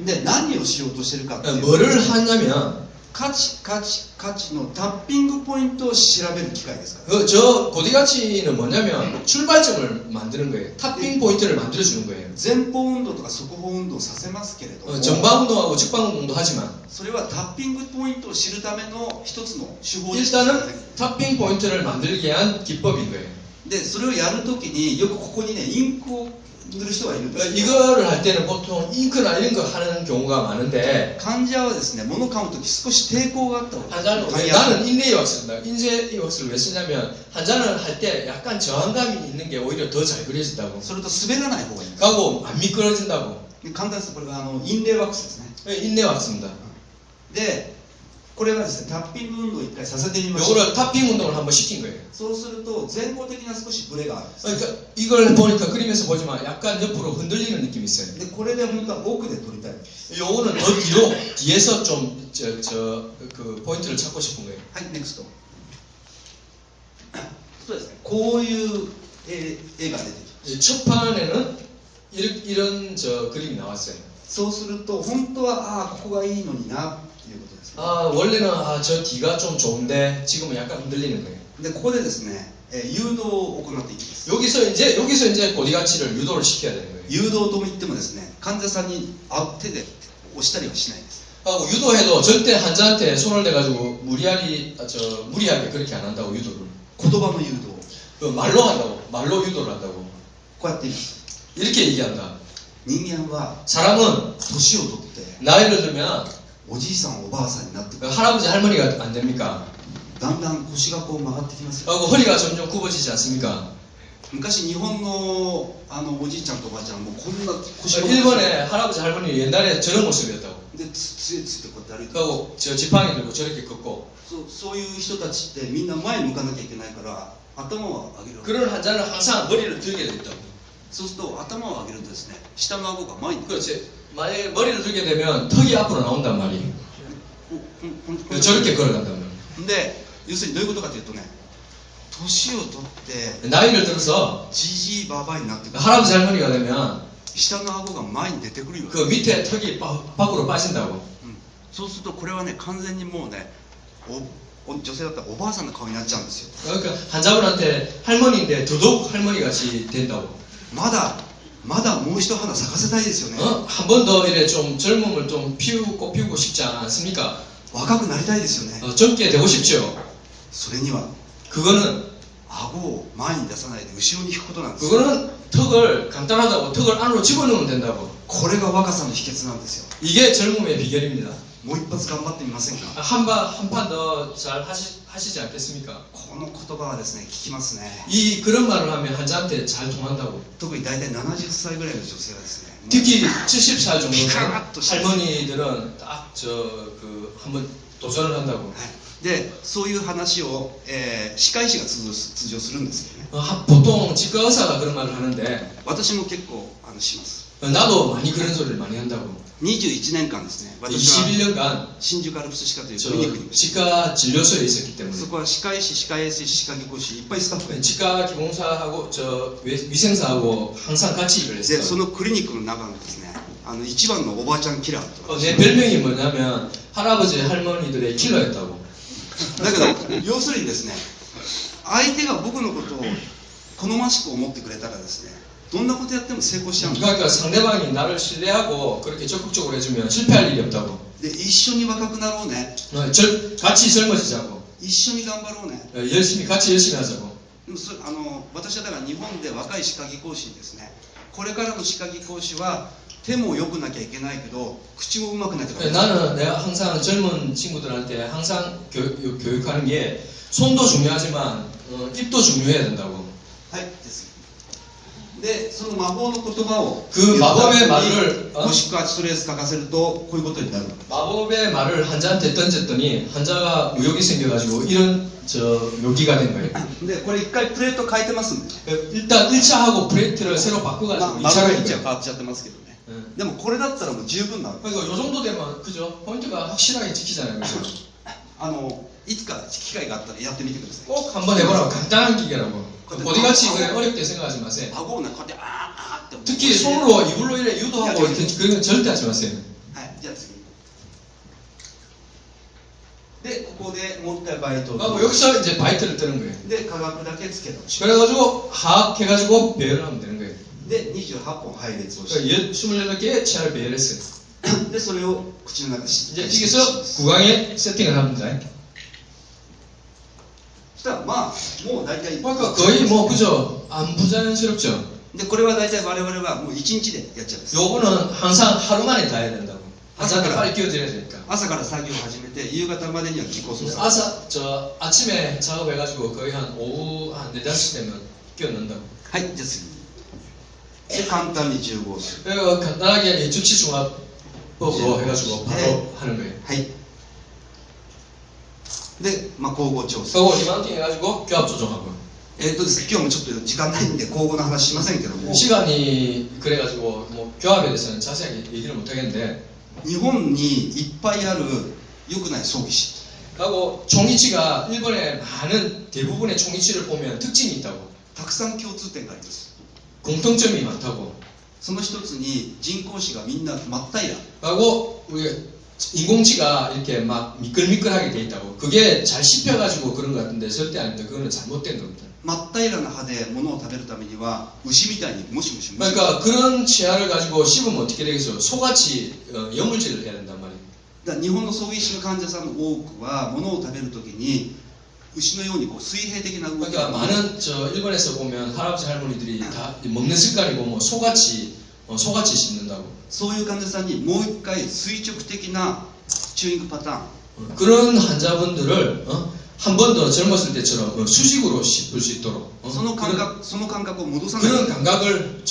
で何をしようとしてるかっていうと 뭐를 하냐면 価値のタッピングポイントを調べる機械ですから 저 고디가치는 뭐냐면 출발점을 만드는 거예요. 탑핑 포인트를 만들어주는 거예요. 前方運動とか側方運動をさせますけれども 전방 운동하고 측방 운동도 하지만 それはタッピングポイントを知るための一つの手法です 일단은 탑핑 포인트를 만들기 위한 기법인 거예요. でそれをやるときによくここにねインクを塗る人がいるんです 이거를 할 때는 보통 잉크나 이런 거 하는 경우가 많은데 患者はですね物を噛むとき少し抵抗があった方が 환자는 왜 噛みやすい 나는 인내 왁스를 쓴다. 인제 왁스를 왜 쓰냐면 환자는 할 때 약간 저항감이 있는 게 오히려 더 잘 그려진다고. それと滑らない方がいいんです 하고 안 미끄러진다고. で簡単ですこれがインレイワックスですね 인내 왁스입니다. でこれはですねタッピング運動を一回させてみましょう 요거를 탑핑 운동을 한번 시킨 거예요. そうすると前後的な少しブレがあるんです 그러니까 이걸 보니까 그림에서 보지만 약간 옆으로 흔들리는 느낌이 있어요. でこれで本当は奥で撮りたい 요거는 더 뒤로 뒤에서 좀 그 포인트를 찾고 싶은 거예요. はい、ネクストそうですねこういう絵が出てきます 첫 판에는 이런 저 그림이 나왔어요. そうすると本当はここがいいのになっていうことですね 아 원래는 저 뒤가 좀 좋은데 지금은 약간 흔들리는 거예요. でここでですね、誘導を行っていきます 여기서 이제 고디가치를 유도를 시켜야 되는 거예요. 誘導とも言ってもですね患者さんに手で押したりはしないです 하고 유도해도 절대 환자한테 손을 대가지고 무리하게 그렇게 안 한다고 유도를. 言葉の誘導 그 말로 한다고. 말로 유도를 한다고. こうやって言います 이렇게 얘기한다. 人間は 사람은 年を取って 나이를 들면 おじいさんおばあさんになってくる 할아버지 할머니가 안 됩니까? だんだん腰がこう曲がってきますよ 하고 허리가 점점 굽어지지 않습니까? 昔日本のおじいちゃんとおばあちゃんもこんな腰が 일본의 할아버지 할머니 옛날에 저런 모습이었다고. で杖ついてこうやって歩いて 하고 저 지팡이 들고 저렇게 걷고. そういう人たちってみんな前に向かなきゃいけないから頭を上げる 그런 환자는 항상 머리를 들게 돼 있다고. そうすると頭を上げるとですね下の顎が前に 그렇지. 만약에 머리를 들게 되면 턱이 앞으로 나온단 말이에요. こう 저렇게 걸어간단 말이에요. で要するにどういうことかというとね年を取って 나이를 들어서 じじいばばになってくる 할아버지 할머니가 되면 下の顎が前に出てくるよ、 그 밑에 턱이 밖으로 빠진다고. そうするとこれはね完全にもうね女性だったらおばあさんの顔になっちゃうんですよ 그러니까 환자분한테 할머니인데 더더욱 할머니 같이 된다고. まだもう一花咲かせたいですよね、 한 번 더 이래 좀 젊음을 좀 피우고 싶지 않습니까? 若くなりたいですよね、 젊게 되고 싶죠. それには 그거는 顎を前に出さないで後ろに引くことなんですよ 그거는 턱을 간단하다고 턱을 안으로 집어넣으면 된다고. これが若さの秘訣なんですよ 이게 젊음의 비결입니다. もう一発頑張ってみませんか 한 판 더 잘 하시지 않겠습니까? この言葉はですね効きますね 그런 말을 하면 환자한테 잘 통한다고. 特に大体70歳ぐらいの女性はですね 특히 70살 정도 피카ッとして 할머니들은 딱 한번 도전을 한다고. はいでそういう話を、歯科医師が通常するんですけどね 보통 치과 의사가 그런 말을 하는데 私も結構します 나도 많이 그런 소리를 많이 한다고. 21年間ですね私は 21년간 新宿アルプス歯科というクリニックにいまし 치과 진료소에 있었기 た 때문에 そこは歯科医師歯科衛生士歯科技工士いっぱいスタッフがいて 치과 기공사하고 위생사하고 항상 같이 일을 でそ 했어요. のクリニックの中のですね一番のおばあちゃんキラーって言われて 내 별명이 뭐냐면 할아버지 할머니들의 킬러였다고. だけど要するにですね相手が僕のことを好ましく思ってくれたらですね、どんなことやっても成功しちゃうんです。 그러니까 상대방이 나를 신뢰하고 그렇게 적극적으로 해주면 실패할 일이 없다고. で、一緒に若くなろうね。 같이 젊어지자고. 一緒に頑張ろうね。 같이 열심히 하자고. でも私はだから日本で若い歯科技講師にですね、これからの歯科技講師は手も良くなきゃいけないけど口も上手くなきゃいけない。 나는 내가 항상 젊은 친구들한테 항상 교육하는 게 손도 중요하지만 입도 중요해야 된다고. はい、です。で、その魔法の言葉を 그 마법의 말을 もしくはストレス書かせるとこういうことになる。 마법의 말을 환자한테 던졌더니 환자가 의욕이 생겨가지고 이런 묘기가 된 거예요. で、これ一回プレート変えてますんで。 일단 1차하고 프레이트를 새로 まあ、 바꿔가지고 まあ、 2차로 位置は 했죠. 変わっちゃってますけどね。 응. でもこれだったらもう十分なの。 그러니까 요 정도 되면 그죠? 포인트가 확실하게 지키잖아요. 그죠? いつか機会があったらやってみてください。 꼭 한번 해보라고. 간단한 기계라고. 어디같이 그래 어렵게 생각하지 마세요. 顎をね、こうやってあーって。 특히 손으로 이불로 이래 유도하고 이렇게 그런 건 절대 하지 마세요. はい、じゃあ次。で、ここでもう一回バイトを。 그리고 여기서 이제 바이트를 뜨는 거예요. で、価格だけつけた。 그래가지고 하악해가지고 배열을 하면 되는 거예요. で、28本配列をして。 그러니까 28개의 치아를 배열했어요. で、それを口の中に 이제 여기서 구강에 세팅을 합니다. そしたらまあもう大体 그러니까 거의 뭐 그죠? 안 부자연스럽죠. でこれは大体我々はもう1日でやっちゃうんです。 요거는 항상 하루 만에 다 해야 된다고. 환자한테 빨리 끼워드려야 되니까. 朝から作業を始めて夕方までには技巧操作。 아침에 작업해가지고 거의 한 오후 한 4, 5시 되면 끼워넣는다고. はい、じゃあ次。で、簡単に15をする。 그리고 간단하게 주치종합법으로 해가지고 바로 네. 하는 거예요. はい。で、まあ、交互調整。 그리고 리마운팅 해가지고 교합 조정하고. ですね、今日もちょっと時間ないんで交互の話しませんけども、 시간이 그래가지고 뭐 교합에 대해서는 자세하게 얘기를 못 하겠는데. 日本にいっぱいある良くない装技師。 하고 총이치가 일본의 많은 대부분의 총이치를 보면 특징이 있다고. たくさん共通点があります。 공통점이 많다고. その一つに人工歯がみんな真っ平ら。 하고 우리 인공치가 이렇게 막 미끌미끌하게 돼 있다고. 그게 잘 씹혀가지고 그런 것 같은데 절대 아닙니다. 그거는 잘못된 겁니다. 真っ平らな歯で物を食べるためには牛みたいにムシムシムシ。 그러니까 그런 치아를 가지고 씹으면 어떻게 되겠어요? 소같이 여물질을 해야 된단 말이에요. だから日本の装技師の患者さんの多くは物を食べるときに牛のようにこう水平的な動き 그러니까 많은 일본에서 보면 할아버지 할머니들이 다 먹는 습관이 보면 소같이 씹는다고. そういう患者さんにもう一回垂直的なチューイングパターン 그런 환자분들을 한 번 더 젊었을 때처럼 수직으로 씹을 수 있도록 その感覚を戻さない 그런 감각을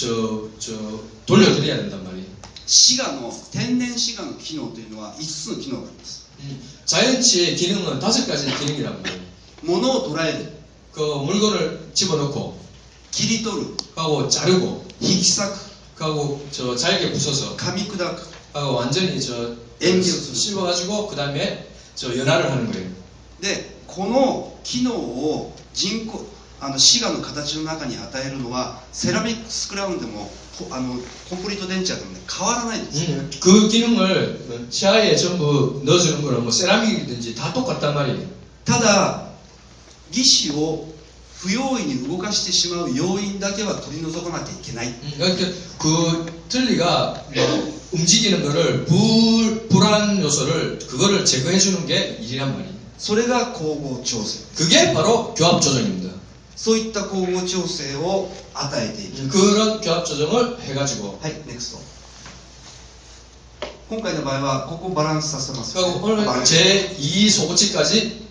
돌려드려야 된단 말이에요. 歯牙の天然歯牙の機能というのは5つの機能があります。 자연치의 기능은 5가지의 기능이란 말이에요. 物を捉える 그 물건을 집어넣고 切り取る 하고 자르고 引き裂く 하고 잘게 부숴서 噛み砕く 하고 완전히 씹어가지고 그 다음에 연화를 하는 거예요. でこの機能を歯牙の形の中に与えるのはセラミックスクラウンでもコンプリートデンチャーでもね変わらないんです。 그 기능을 치아에 전부 넣어주는 거는 뭐 세라믹이든지 다 똑같단 말이에요. ただ義歯を不用意に動かしてしまう要因だけは取り除かなきゃいけない。 그러니까 그 틀니가 움직이는 거를 불안 요소를 그거를 제거해 주는 게 일이란 말이에요. それが交互調整。 그게 바로 교합 조정입니다. そういった交互調整を与えていく。 그런 교합 조정을 해가지고. はい、NEXT。今回の場合はここバランスさせます、 그리고 오늘 제2 소고치까지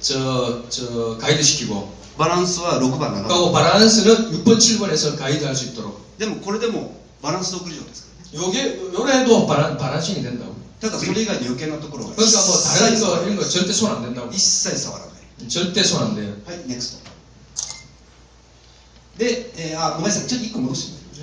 가이드 시키고. バランスは6番7番。 그리고 바란스는 6번 7번에서 가이드할 수 있도록. でもこれでもバランス6条ですからね。 요래도 바란싱이 된다고. ただそれ以外に余計なところは 그러니까 뭐 다른 거 이런 거 절대 손 안 된다고. 一切触らない。 절대 손 안 돼요. はい、NEXT。で、ごめんなさい、ちょっと1個戻してみ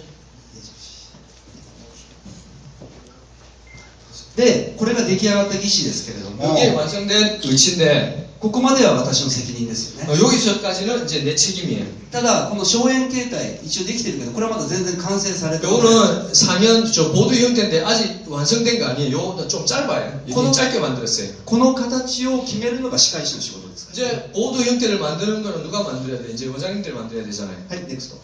て。で、これが出来上がった義歯ですけれども、 이게 완성된 의치인데 ここまでは私の責任ですよね。 여기서까지는 이제 내 책임이에요. ただ、この荘園形態、一応できてるけど、これはまだ全然完成されてない。 요거는 4면 보드 형태인데 아직 완성된 거 아니에요. 요거는 좀 짧아요. 이게 짧게 만들었어요. この形を決めるのが歯科医師の仕事ですから。 이제 보드 형태를 만드는 거는 누가 만들어야 돼? 이제 원장님들이 만들어야 되잖아요. はい、NEXT。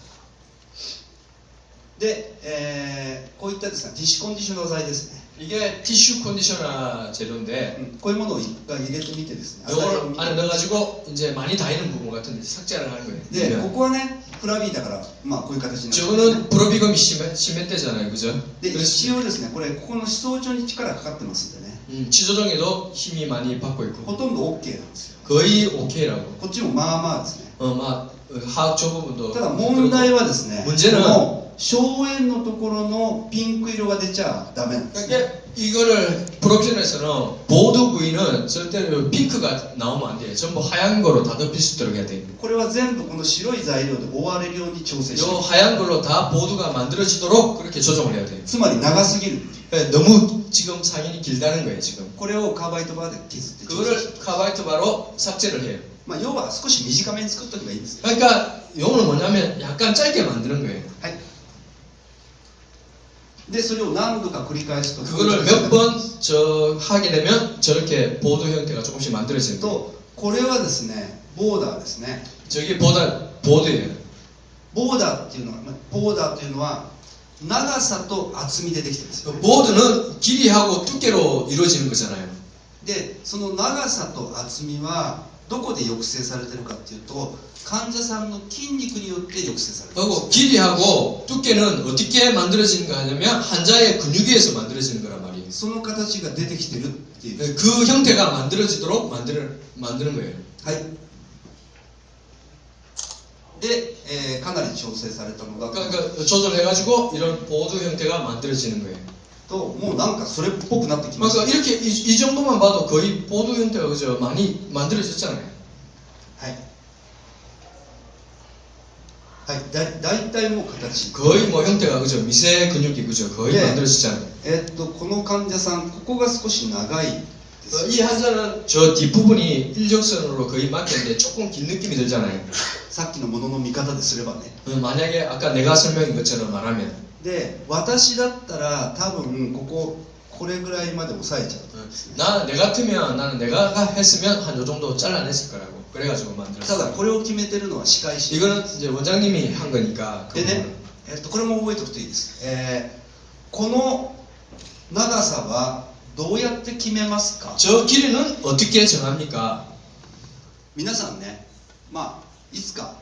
で、こういったですね、ティッシュコンディショナー剤ですね。 이게 티슈 컨디셔너 재료인데 こういうものを一回入れてみてですね、 이걸 안에 넣어가지고 이제 많이 다이는 부분 같은데 삭제를 하는 거예요. で、ここはね、プラビーだから、まあこういう形になってますね。 저거는 프로비검이 심했대잖아요, 그죠? で、一応ですね、これ、ここの思想上に力がかかってますんでね、 치조정에도 힘이 많이 받고 ほ 있고 とんど OK なんですよ。 거의 오케이라고. こっちもまあまあですね。 막 화학 조부분도 ただ問題はですね、 문제는 この荘園のところのピンク色が出ちゃダメなんです。 그러니까 이거를 프로비전에서는 보드 부위는 절대로 핑크가 나오면 안 돼요. 전부 하얀 거로 다 덮일 수 있도록 해야 돼요. これは全部この白い材料で覆われるように調整して 요 ます。 하얀 걸로 다 보드가 만들어지도록 그렇게 조정을 해야 돼요. つまり長すぎる。 그러니까 너무 지금 상인이 길다는 거예요, 지금. これをカーバイトバーで削って調整して 그거를 카바이트 바로 삭제를 해요. まあ要は少し短めに作っとけばいいんですよ。 그러니까 요는 뭐냐면 약간 짧게 만드는 거예요. はい。で、それを何度か繰り返すと、 그거를 몇 번 하게 되면 저렇게 보드 형태가 조금씩 만들어지는 거예요. と、これはですね、ボーダーですね。 저게 보드예요. ボーダーっていうのは、ボーダーというのは長さと厚みでできてるんですよ。 보드는 길이하고 두께로 이루어지는 거잖아요. で、その長さと厚みはどこで抑制されてるかっていうと、患者さんの筋肉によって抑制されてるんです 그리고 길이하고 두께는 어떻게 만들어지는가 하냐면 환자의 근육에서 만들어지는 거란 말이에요. その形が出てきてるっていう。 그 형태가 만들어지도록 만드는 거예요. はい。で、かなり調整されたのが、 그러니까 조절해가지고 이런 보드 형태가 만들어지는 거예요. と、もうなんかそれっぽくなってきました。 그러니까 이렇게 이 정도만 봐도 거의 보드 형태가 그죠 많이 만들어졌잖아요. はい。はい、だいたいもう形。 거의 뭐 형태가 그죠 미세 근육이 그죠 거의 네. 만들어졌잖아요. この患者さん、ここが少し長いです。 이 환자는 저 뒷부분이 일직선으로 거의 맞겠는데 조금 긴 느낌이 들잖아요. さっきのものの見方ですればね。 만약에 아까 내가 설명한 것처럼 말하면 で、私だったら多分これぐらいまで抑えちゃう。 내 같으면 나는 내가 했으면 한 요 정도 잘라냈을 거라고 그래가지고 た 만들었어. だこれを決めてるのは歯科医師。 이거는 이제 원장님이 한 거니까. でね、これも覚えておくといいです。この長さはどうやって決めますか？ 저 길이는 어떻게 정합니까? 皆さんね、まあいつか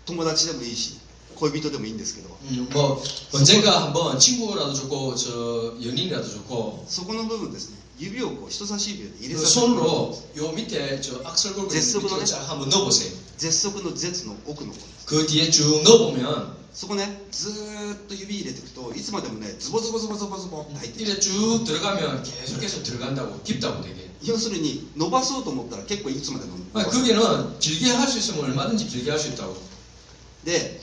友達でもいいし恋人でもいいんですけど、 뭐 언젠가 한번 친구라도 좋고 저 연인이라도 좋고 そこの部分ですね、指をこう人差し指で入れ 그 させて 손으로 요 밑에 저 악설골 밑으로 쫙 한번 넣어보세요. 絶足の絶の奥の方です。 그 뒤에 쭉 넣어보면 そこね、ずーっと指入れていくといつまでもね、ズボズボズボズボズボって入っていく。 이래 쭉 들어가면 계속해서 들어간다고 깊다고 되게. 要するに伸ばそうと思ったら結構いつまでも伸ばす。 그게는 길게 할 수 있으면 얼마든지 길게 할 수 있다고. で、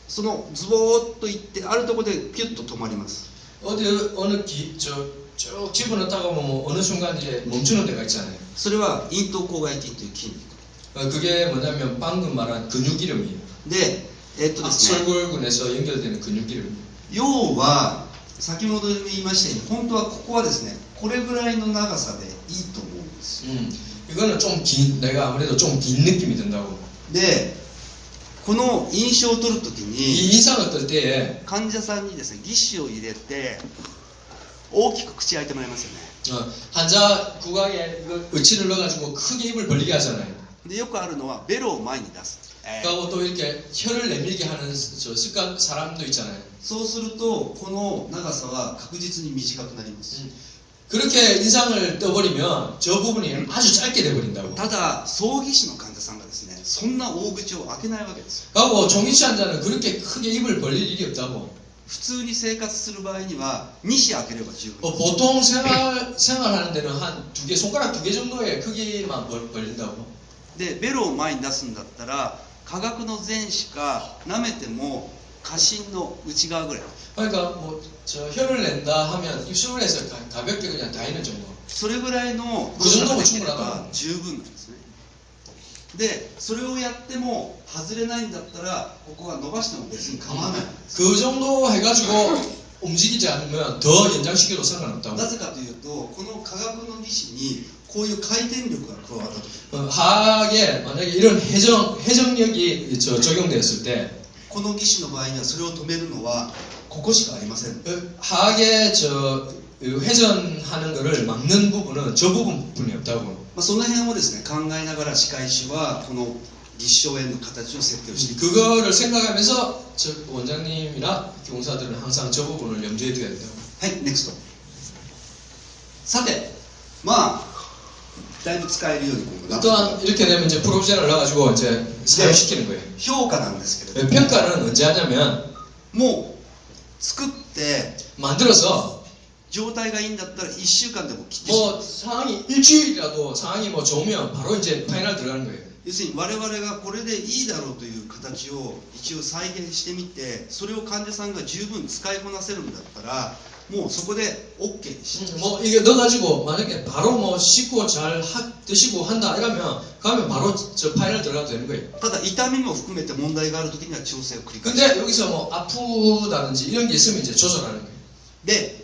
そのズボーっといってあるところでピュッと止まります。 어느 쭉 집어넣다가 뭐 어느 순간 이제 멈추는 데가 있잖아요. それは咽頭口外筋という筋肉 그게 뭐냐면 방금 말한 근육 이름이에요. で、ですね、 악설골근에서 연결되는 근육 이름. 要は先ほど言いましたように本当はここはですね、これぐらいの長さでいいと思うんですよ。 이거는 좀 긴, 내가 아무래도 좀 긴 느낌이 든다고. で、この印象を取るとき 이 に 인상을 뜰 때에 患者さんにですね、義歯を入れて大きく口開いてもらいますよね。 환자 구강에 이거 의치를 넣어가지고 크게 입을 벌리게 하잖아요. で、よくあるのはベロを前に出す。 그리고 또 이렇게 혀를 내밀게 하는 저 습관 사람도 있잖아요. そうするとこの長さは確実に短くなります。 그렇게 인상을 떠버리면 저 부분이 아주 짧게 돼버린다고. ただ葬儀師の患者さんがですね、そんな大口を開けないわけですよ。 그리고 종이치 환자는 그렇게 크게 입을 벌릴 일이 없다고. 普通に生活する場合には2歯開ければ十分。 보통 생활하는 데는 한 두 개, 손가락 2개 정도의 크기만 벌린다고. で、ベロを前に出すんだったら下顎の前歯か舐めても下唇の内側ぐらい。 그러니까 뭐 저 혀를 낸다 하면 입술을 해서 가볍게 그냥 닿는 정도. それぐらいの그 정도면 できれ 충분하다. ば十分なんですね。で、それをやっても外れないんだったらここは伸ばしても別に構わないわけです。 그 정도 해가지고 움직이지 않으면 더 연장시켜도 상관없다고. なぜかというと、この下顎の義歯にこういう回転力が加わったと 하악에 만약에 이런 해정력이 적용되었을 때 この義手の場合にはそれを止めるのはここしかありません 하악에 회전하는 것을 막는 부분은 저 부분뿐이 없다고. まあ、その辺をですね考えながら歯科医師はこの義手円の形を設定をしていく 그거를 생각하면서 원장님이나 교사들은 항상 저 부분을 염두에 둬야 된다고. はい、NEXT さてまあだいぶ使えるように今後なって 또한 이렇게 되면 이제 프로비전을 넣어가지고 이제 사용시키는 거예요. 評価なんですけれども 평가는 언제 하냐면 もう作って 만들어서 状態がいいんだったら1週間でも切って 뭐 상황이 일주일이라도 상황이 뭐 좋으면 바로 이제 파이널 들어가는 거예요. 要するに我々がこれでいいだろうという形を一応再現してみてそれを患者さんが十分使いこなせるんだったらもうそこで OK にし 뭐 이게 넣어가지고 만약에 바로 뭐 씻고 잘 드시고 한다 이러면 가면 바로 저 파이널 들어가도 되는 거예요. ただ痛みも含めて問題がある時には調整を繰り返す 근데 여기서 뭐 아프다든지 이런 게 있으면 이제 조절하는 거예요. で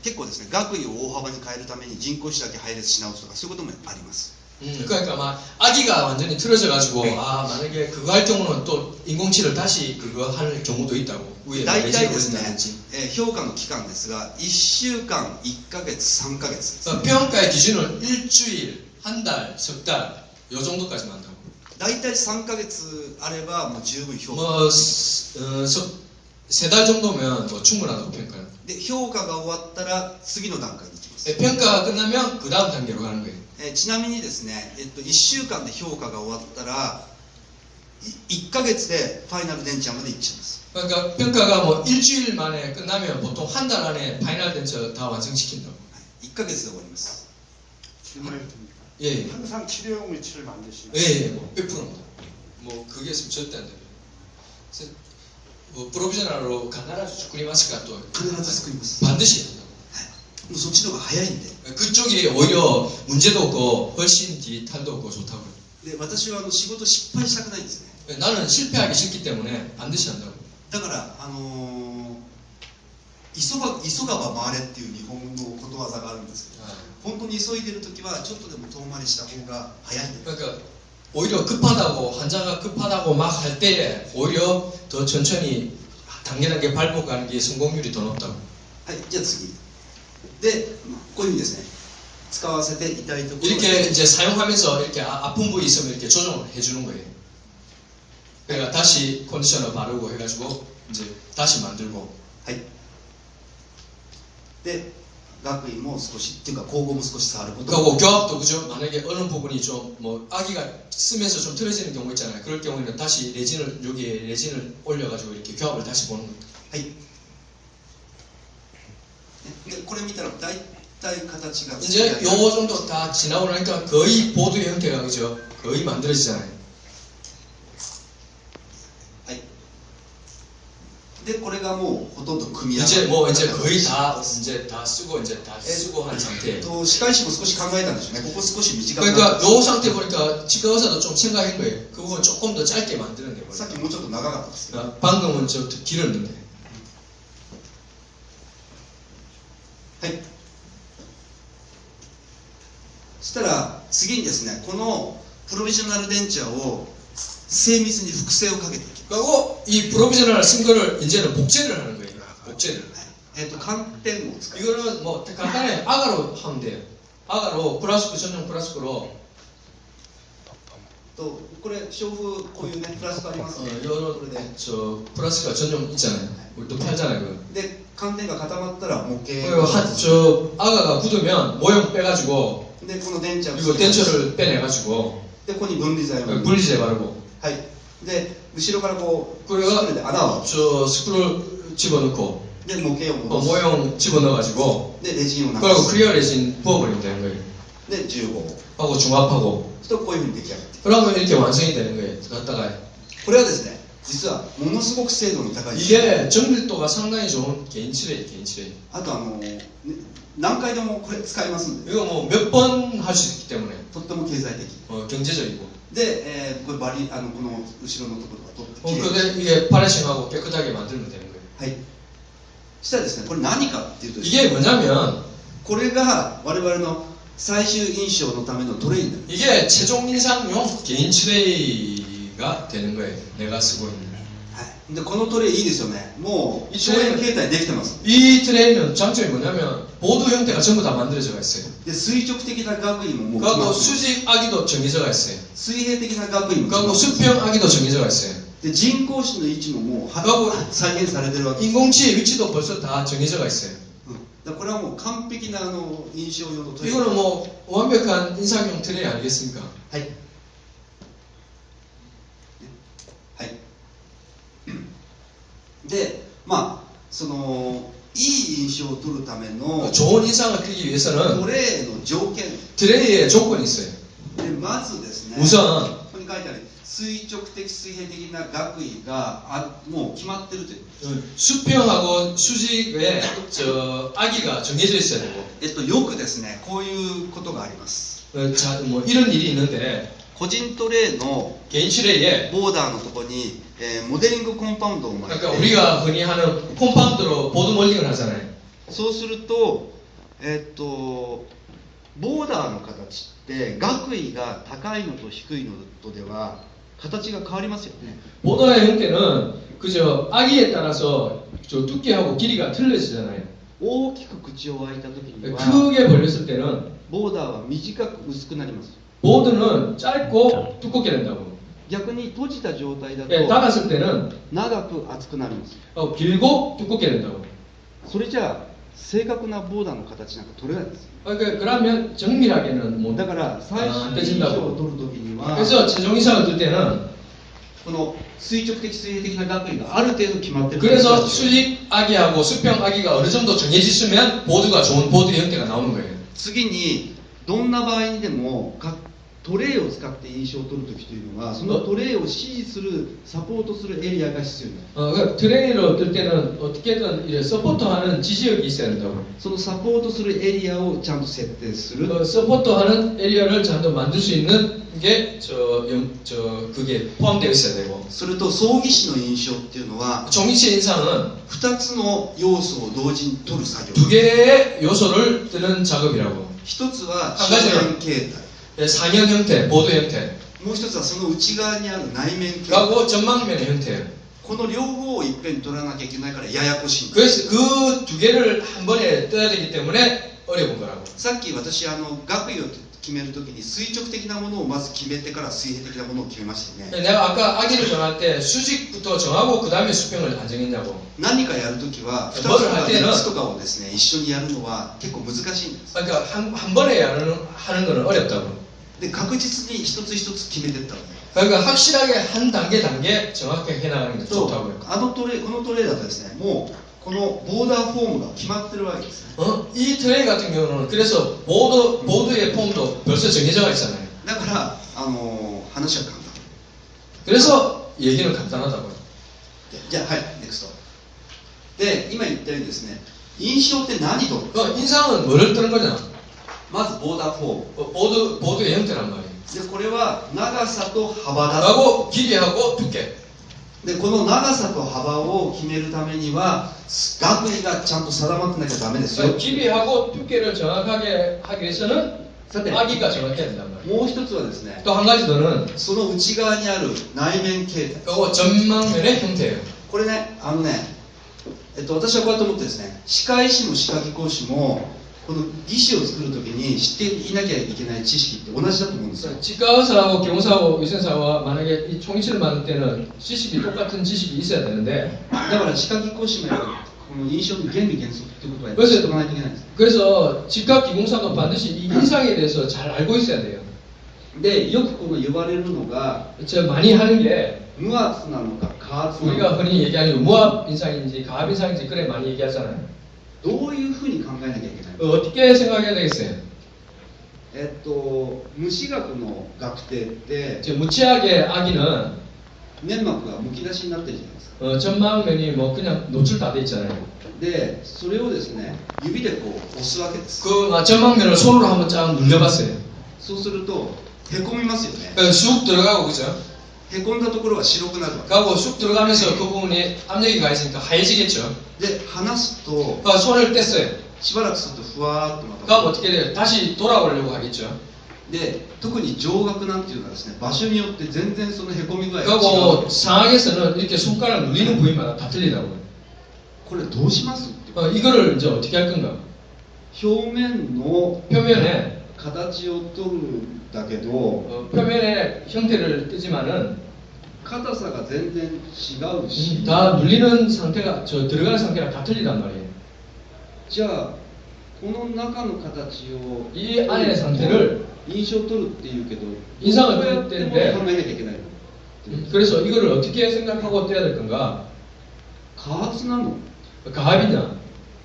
結構ですね学位を大幅に変えるために人工歯だけ配列し直すとかそういうこともあります 그러니까 막 아기가 완전히 틀어져가지고 아 만약에 그거 할 경우는 또 인공치를 다시 그거 할 경우도 있다고 위에 大体ですね 내진을 評価の期間ですが1週間1ヶ月3ヶ月です 평가의 기준은 일주일, 한 달, 석 달, 요 정도까지만 한다고. 大体3ヶ月あればもう十分評価 뭐, 세 달 정도면 뭐 충분하다고 평가는. で評価が終わったら次の段階に行きます 평가가 끝나면 그 다음 단계로 가는 거예요. ちなみにですね、1週間で評価が終わったら1ヶ月でファイナルデンチャーまで行っちゃいます 그러니까 평가가 뭐 일주일 만에 끝나면 보통 한 달 안에 파이널 덴처 다 완성시킨다고. 1ヶ月で終わります 질문해도 됩니까? 예, 예. 항상 치료용 위치를 만드시나요? 예, 예, 뭐 100%입니다. 뭐 그게 있으면 절대 안 돼요. 그래서 뭐 프로비저널로 가나라주 주꾸리마스가 또 必ず作ります 반드시 한다고. もうそっちの方が早いんで 그쪽이 오히려 문제도 없고 훨씬 탈도 없고 좋다고요. で私は仕事失敗したくないんですね 나는 실패하기 싫기 때문에 반드시 한다고. だから急がば回れっていう日本のことわざがあるんですけど本当に急いでる時はちょっとでも遠回りした方が早いんで 그러니까 오히려 급하다고 환자가 급하다고 막 할 때에 오히려 더 천천히 단계 밟아가는 게 성공률이 더 높다고. はいじゃあ次でこういうふうにですね使わせて痛いところ 이렇게 이제 사용하면서 이렇게 아픈 부위 있으면 이렇게 조정을 해주는 거예요. 그러니까 다시 컨디셔너 바르고 해가지고 이제 다시 만들고. はいで学位も少しっていうか口語も少し触ること 그리고 교합도 그죠? 만약에 어느 부분이 좀 뭐 아기가 쓰면서 좀 틀어지는 경우 있잖아요. 그럴 경우에는 다시 레진을 여기에 레진을 올려가지고 이렇게 교합을 다시 보는 거예요. はいでこれ見たら大体形が 이제 요 정도 다 지나고 나니까 거의 보드의 형태가 그죠? 거의 만들어지잖아요. はいでこれがもうほとんど組み合わ 이제 뭐 이제 거의 다 이제 다 쓰고 이제 다 쓰고 한 상태예요. 歯科医師も少し考えたんでしょうねここ少し短く 그러니까 요 상태 보니까 치과 의사도 좀 생각한 거예요. 그 부분 조금 더 짧게 만드는 게 さっ 뭐예요. きもうちょっと長かったですけど 방금은 저 길었는데. はいそしたら次にですねこのプロビジョナルデンチャーを精密に複製をかけていきます 그리고 이 프로비저널 쓴 거를 이제는 복제를 하는 거예요. 복제를. 寒天を使い 이거는 뭐 간단해. 아가로 하면 돼요. 아가로 플라스크 전용 플라스크로 とこれ消風こういうねフラスコありますね 여러 저 플라스크가 전용 있잖아요. 우리도 팔잖아요. 그거. で寒天が固まったら模型 그리고 저 아가가 굳으면 모형 빼가지고 でこの電池を 이거 덴처를 빼내가지고 でここに分離剤を 분리제 바르고 はいで後ろからこう 그래가 スクリューで穴を 저 스크롤 집어넣고 で模型を戻す 모형 집어넣어가지고 でレジンを流 그리고 す 클리어 레진 부어버리면 되는 거예요. で15 하고 중합하고 とこういうふうに出来上がって 그러면 이렇게 완성이 되는 거예요. 갖다가 これはですね実はものすごく精度の高い 이게 정밀도가 상당히 좋은 개인치레예요. 개인치레. あと何回でもこれ使えますんで 이거 뭐 몇 번 할 수 있기 때문에 とっても経済的 경제적이고 で、これこの後ろのところがとっても綺麗 근데 이게 파레싱하고 깨끗하게 만들면 되는 거예요. はいそしたらですねこれ何かっていうとですね 이게 뭐냐면 これが我々の最終印象のためのトレイになります。 이게 최종 인상용 개인 트레이가 되는 거예요. 내가 쓰고 있는. はい、でこのトレイいいですよね。もういい省エネ形態できてます。 이 트레이는 장점이 뭐냐면 보드 형태가 전부 다 만들어져 있어요. で垂直的な学位ももう決ま 그리고 ってます。 수직 아기도 정해져 있어요. 水平的な学位も決まって 그리고 ます。 수평 아기도 정해져 있어요. で人工視の位置ももうは가고 再現されてるわけです。 인공지의 위치도 벌써 다 정해져 있어요. だからこれはもう完璧な印象用のトレイ。 이거는 뭐 완벽한 인상용 트레이 아니겠습니까? はい。はい。で、まあそのいい印象を取るための 좋은 인상을 띠기 위해서는 トレイの条件 트레이에 조건이 있어요. でまずですね。 우선 ここに書いてある垂直的水平的な学位がもう決まってるという。 수평하고 수직에 저 아기가 정해져 있어야 되고 よくですねこういうことがあります。 자, 뭐 이런 일이 있는데 個人トレイの 개인 트레이에 ボーダーのところに、モデリングコンパウンドを巻いて 그러니까 우리가 흔히 하는 콤파운드로 보드 몰딩을 하잖아요. そうすると、ボーダーの形って学位が高いのと低いのとでは形が変わりますよね。 보드의 형태는 그저 아기에 따라서 저 두께하고 길이가 틀려지잖아요. 大きく口を開いた時には 크게 벌렸을 때는 ボーダーは短く薄くなります。 보드는 짧고 두껍게 된다고. 逆に閉じた状態だと 닫았을 때는 長く厚くなります。 길고 두껍게 된다고. それじゃあ正確なボーダーの形なんか取れないんですよ。 그러면 정밀하게는 뭐 だから最終印象を取る時には 그래서 최종 이상을 뜰 때는 この垂直的水平的な学位がある程度決まってる。 그래서 수직 아기하고 수평 아기가 어느 정도 정해졌으면 보드가 좋은 보드의 형태가 나오는 거예요. 次にどんな場合にでもトレイを使って印象を取るときというのはそのトレイを支持するサポートするエリアが必要になる。 그 트레이로 뜰 때는 어떻게든 이제 서포트하는 지지역이 있어야 된다고. そのサポートするエリアをちゃんと設定する。 서포트하는 에리어를 잔뜩 만들 수 있는 게 그게 포함되어 있어야 되고. それと装技師の印象っていうのは 종이체 인상은 2つの要素を同時に取る作業。 두 개의 요소를 뜨는 작업이라고. 一つは한 가지는 正面形態。 상형 형태, 보드 형태. もう一つはその内側にある内面形態。 그리고 전망면의 형태. この両方をいっぺんに取らなきゃいけないからややこしいんです。 그래서 그 두 개를 한 번에 떠야 되기 때문에 어려운 거라고. さっき私学位を決めるときに垂直的なものをまず決めてから水平的なものを決めましたよね。 내가 아까 아기를 정할 때 수직부터 정하고 그 다음에 수평을 안 정했냐고. 何かやるときは2つとか3つとかをですね一緒にやるのは結構難しいんです。 그러니까 한 번에 하는 거는 어렵다고. で確実に一つ一つ決めていったのね。 그러니까 확실하게 한 단계 정확하게 해나가는 게 と 좋다고요. このトレイだとですねもうこのボーダーフォームが決まってるわけですね。 이 트레이 같은 경우는 그래서 보드의 폼도 벌써 정해져 있잖아요. だから話は簡単。 그래서 얘기는 간단하다고요. じゃあはいネクスト。で今言ったようにですね印象って何と。 인상은 뭐를 뜨는 거냐? まずボーダーフォーム。 보드의 형태란 말이에요. でこれは長さと幅だ。 하고 길이하고 두께. でこの長さと幅を決めるためには学位がちゃんと定まってなきゃダメですよ。 길이하고 두께를 정확하게 하기 위해서는 아기가 정확해야 된단 말이에요. もう一つはですね 또 한 가지 더는 その内側にある内面形態。 이거 전망면의 형태예요. これね私はこうやって思ってですね歯科医師も歯科技工士もこの技師を作るときに知っていなきゃいけない知識って同じだと思うんですよ。 치과 의사하고 경호사하고 위생사와 만약에 이 총이실을 만들 때는 지식이 똑같은 지식이 있어야 되는데 だから歯科技工士もやっぱりこの印象の原理原則っていうことはやっぱり知っておかないといけないんです。 그래서 치과기공사가 반드시 이 인상에 대해서 잘 알고 있어야 돼요. でよくこの言われるのが 저 많이 하는 게 無圧なのか加圧なの 우리가 か 흔히 얘기하는 무압 인상인지 가압 인상인지 그래 많이 얘기하잖아요. どういうふうに考えなきゃいけない。 어떻게 생각해야 되겠어요? 虫学の学定って 지금 무치하게 아기는 粘膜がむき出しになってるじゃないですか。 전망면이 뭐 그냥 노출 다 돼 있잖아요. でそれをですね指でこう押すわけです。 그 전망면을 손으로 한번 쫙 눌려봤어요. そうするとへこみますよね。 쑥 들어가고 그죠? へこんだところは白くなるわけ。 가고 쑥 들어가면서 그 부분이 압력이 가 있으니까 하얘지겠죠. で離すと 손을 뗐어요. しばらくするとふわーっとまた 그럼 어떻게 돼요? 다시 돌아오려고 하겠죠. で特に上顎なんていうのはですね場所によって全然そのへこみ具合が違 그리고 う 상황에서는 이렇게 손가락 눌리는 부위마다 다 틀리다고요. これどうしますって 이거를 이제 어떻게 할 건가? 表面の 표면에 形を取るんだけど 표면의 형태를 뜨지만은 硬さが全然違うし 다 눌리는 상태가 저 들어가는 상태가 다 틀리단 말이에요. じゃあこの中の形を 이 안의 상태를 印象を取るっていうけど 인상을 どうやっても 取ってんで考えなきゃいけないの 그래서 이거를 어떻게 생각하고 떼야 될 건가? 加圧なの 가압이냐?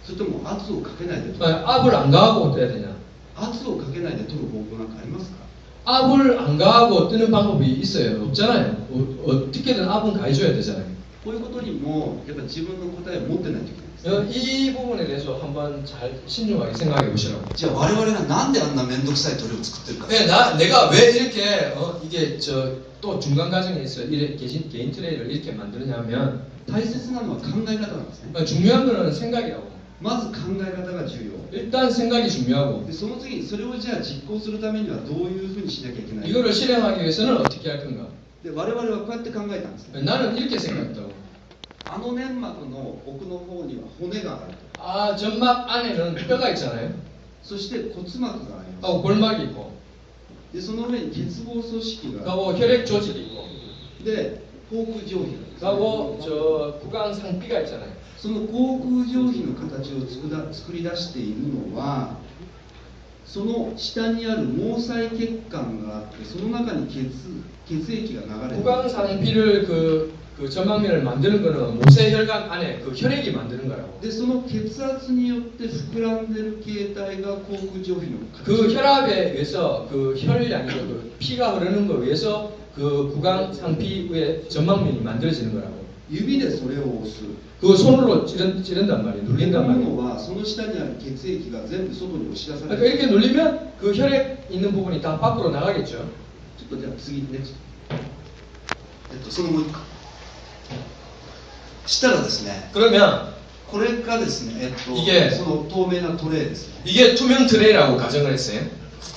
それとも圧をかけないで取る 압을 안 가하고 떼야 되냐? 圧をかけないで取る方法なんかありますか 압을 안 가하고 뜨는 방법이 있어요. 없잖아요. 어떻게든 압은 가해줘야 되잖아요. こういうことにもやっぱ自分の答えを持ってないといけないですね 이 부분에 대해서 한번 잘 신중하게 생각해 보시라고. じゃあ我々がなんであんな面倒くさい鳥を作ってるか 내가 왜 이렇게 이게 또 중간 과정에서 개인 트레이를 이렇게 만드느냐면 大切なのは考え方なんですね 중요한 거는 생각이라고. まず考え方が重要 일단 생각이 중요하고 でその次にそれをじゃあ実行するためにはどういうふうにしなきゃいけないか 이거를 실행하기 위해서는 어떻게 할 건가? で我々はこうやって考えたんですね 나는 이렇게 생각했다고. あの粘膜の奥の方には骨がある 아 점막 안에는 뼈가 있잖아요. そして骨膜がありま 하고 골막이 있고, すでその上に結合組織があ 하고 혈액 조직이 있고, るで口腔上皮 하고 저 구강 상피가 있잖아요. その口腔上皮の形を作り出しているのはその下にある毛細血管があってその中に血液が流れている 구강 상피를 그 점막면을 만드는 거는 모세혈관 안에 그 혈액이 만드는 거라고. でその血圧によって膨らんでる形態が口腔上皮の形 그 혈압에 의해서 그 혈량이 그 피가 흐르는 거에 의해서 그 구강 상피 위에 점막면이 만들어지는 거라고. 指でそれを押す 그 손으로 찌른단 말이에요. で 눌린단 こ 말이에요. のはその下にある血液が全部外に押し出され 그러니까 て 이렇게 눌리면 그 혈액 있는 부분이 다 밖으로 나가겠죠. ちょっとじゃあ次ネクストそのもう一個したらですね 그러면 これがですねいけその透明なトレイですね 이게 투명 트레이라고 가정을 했어요.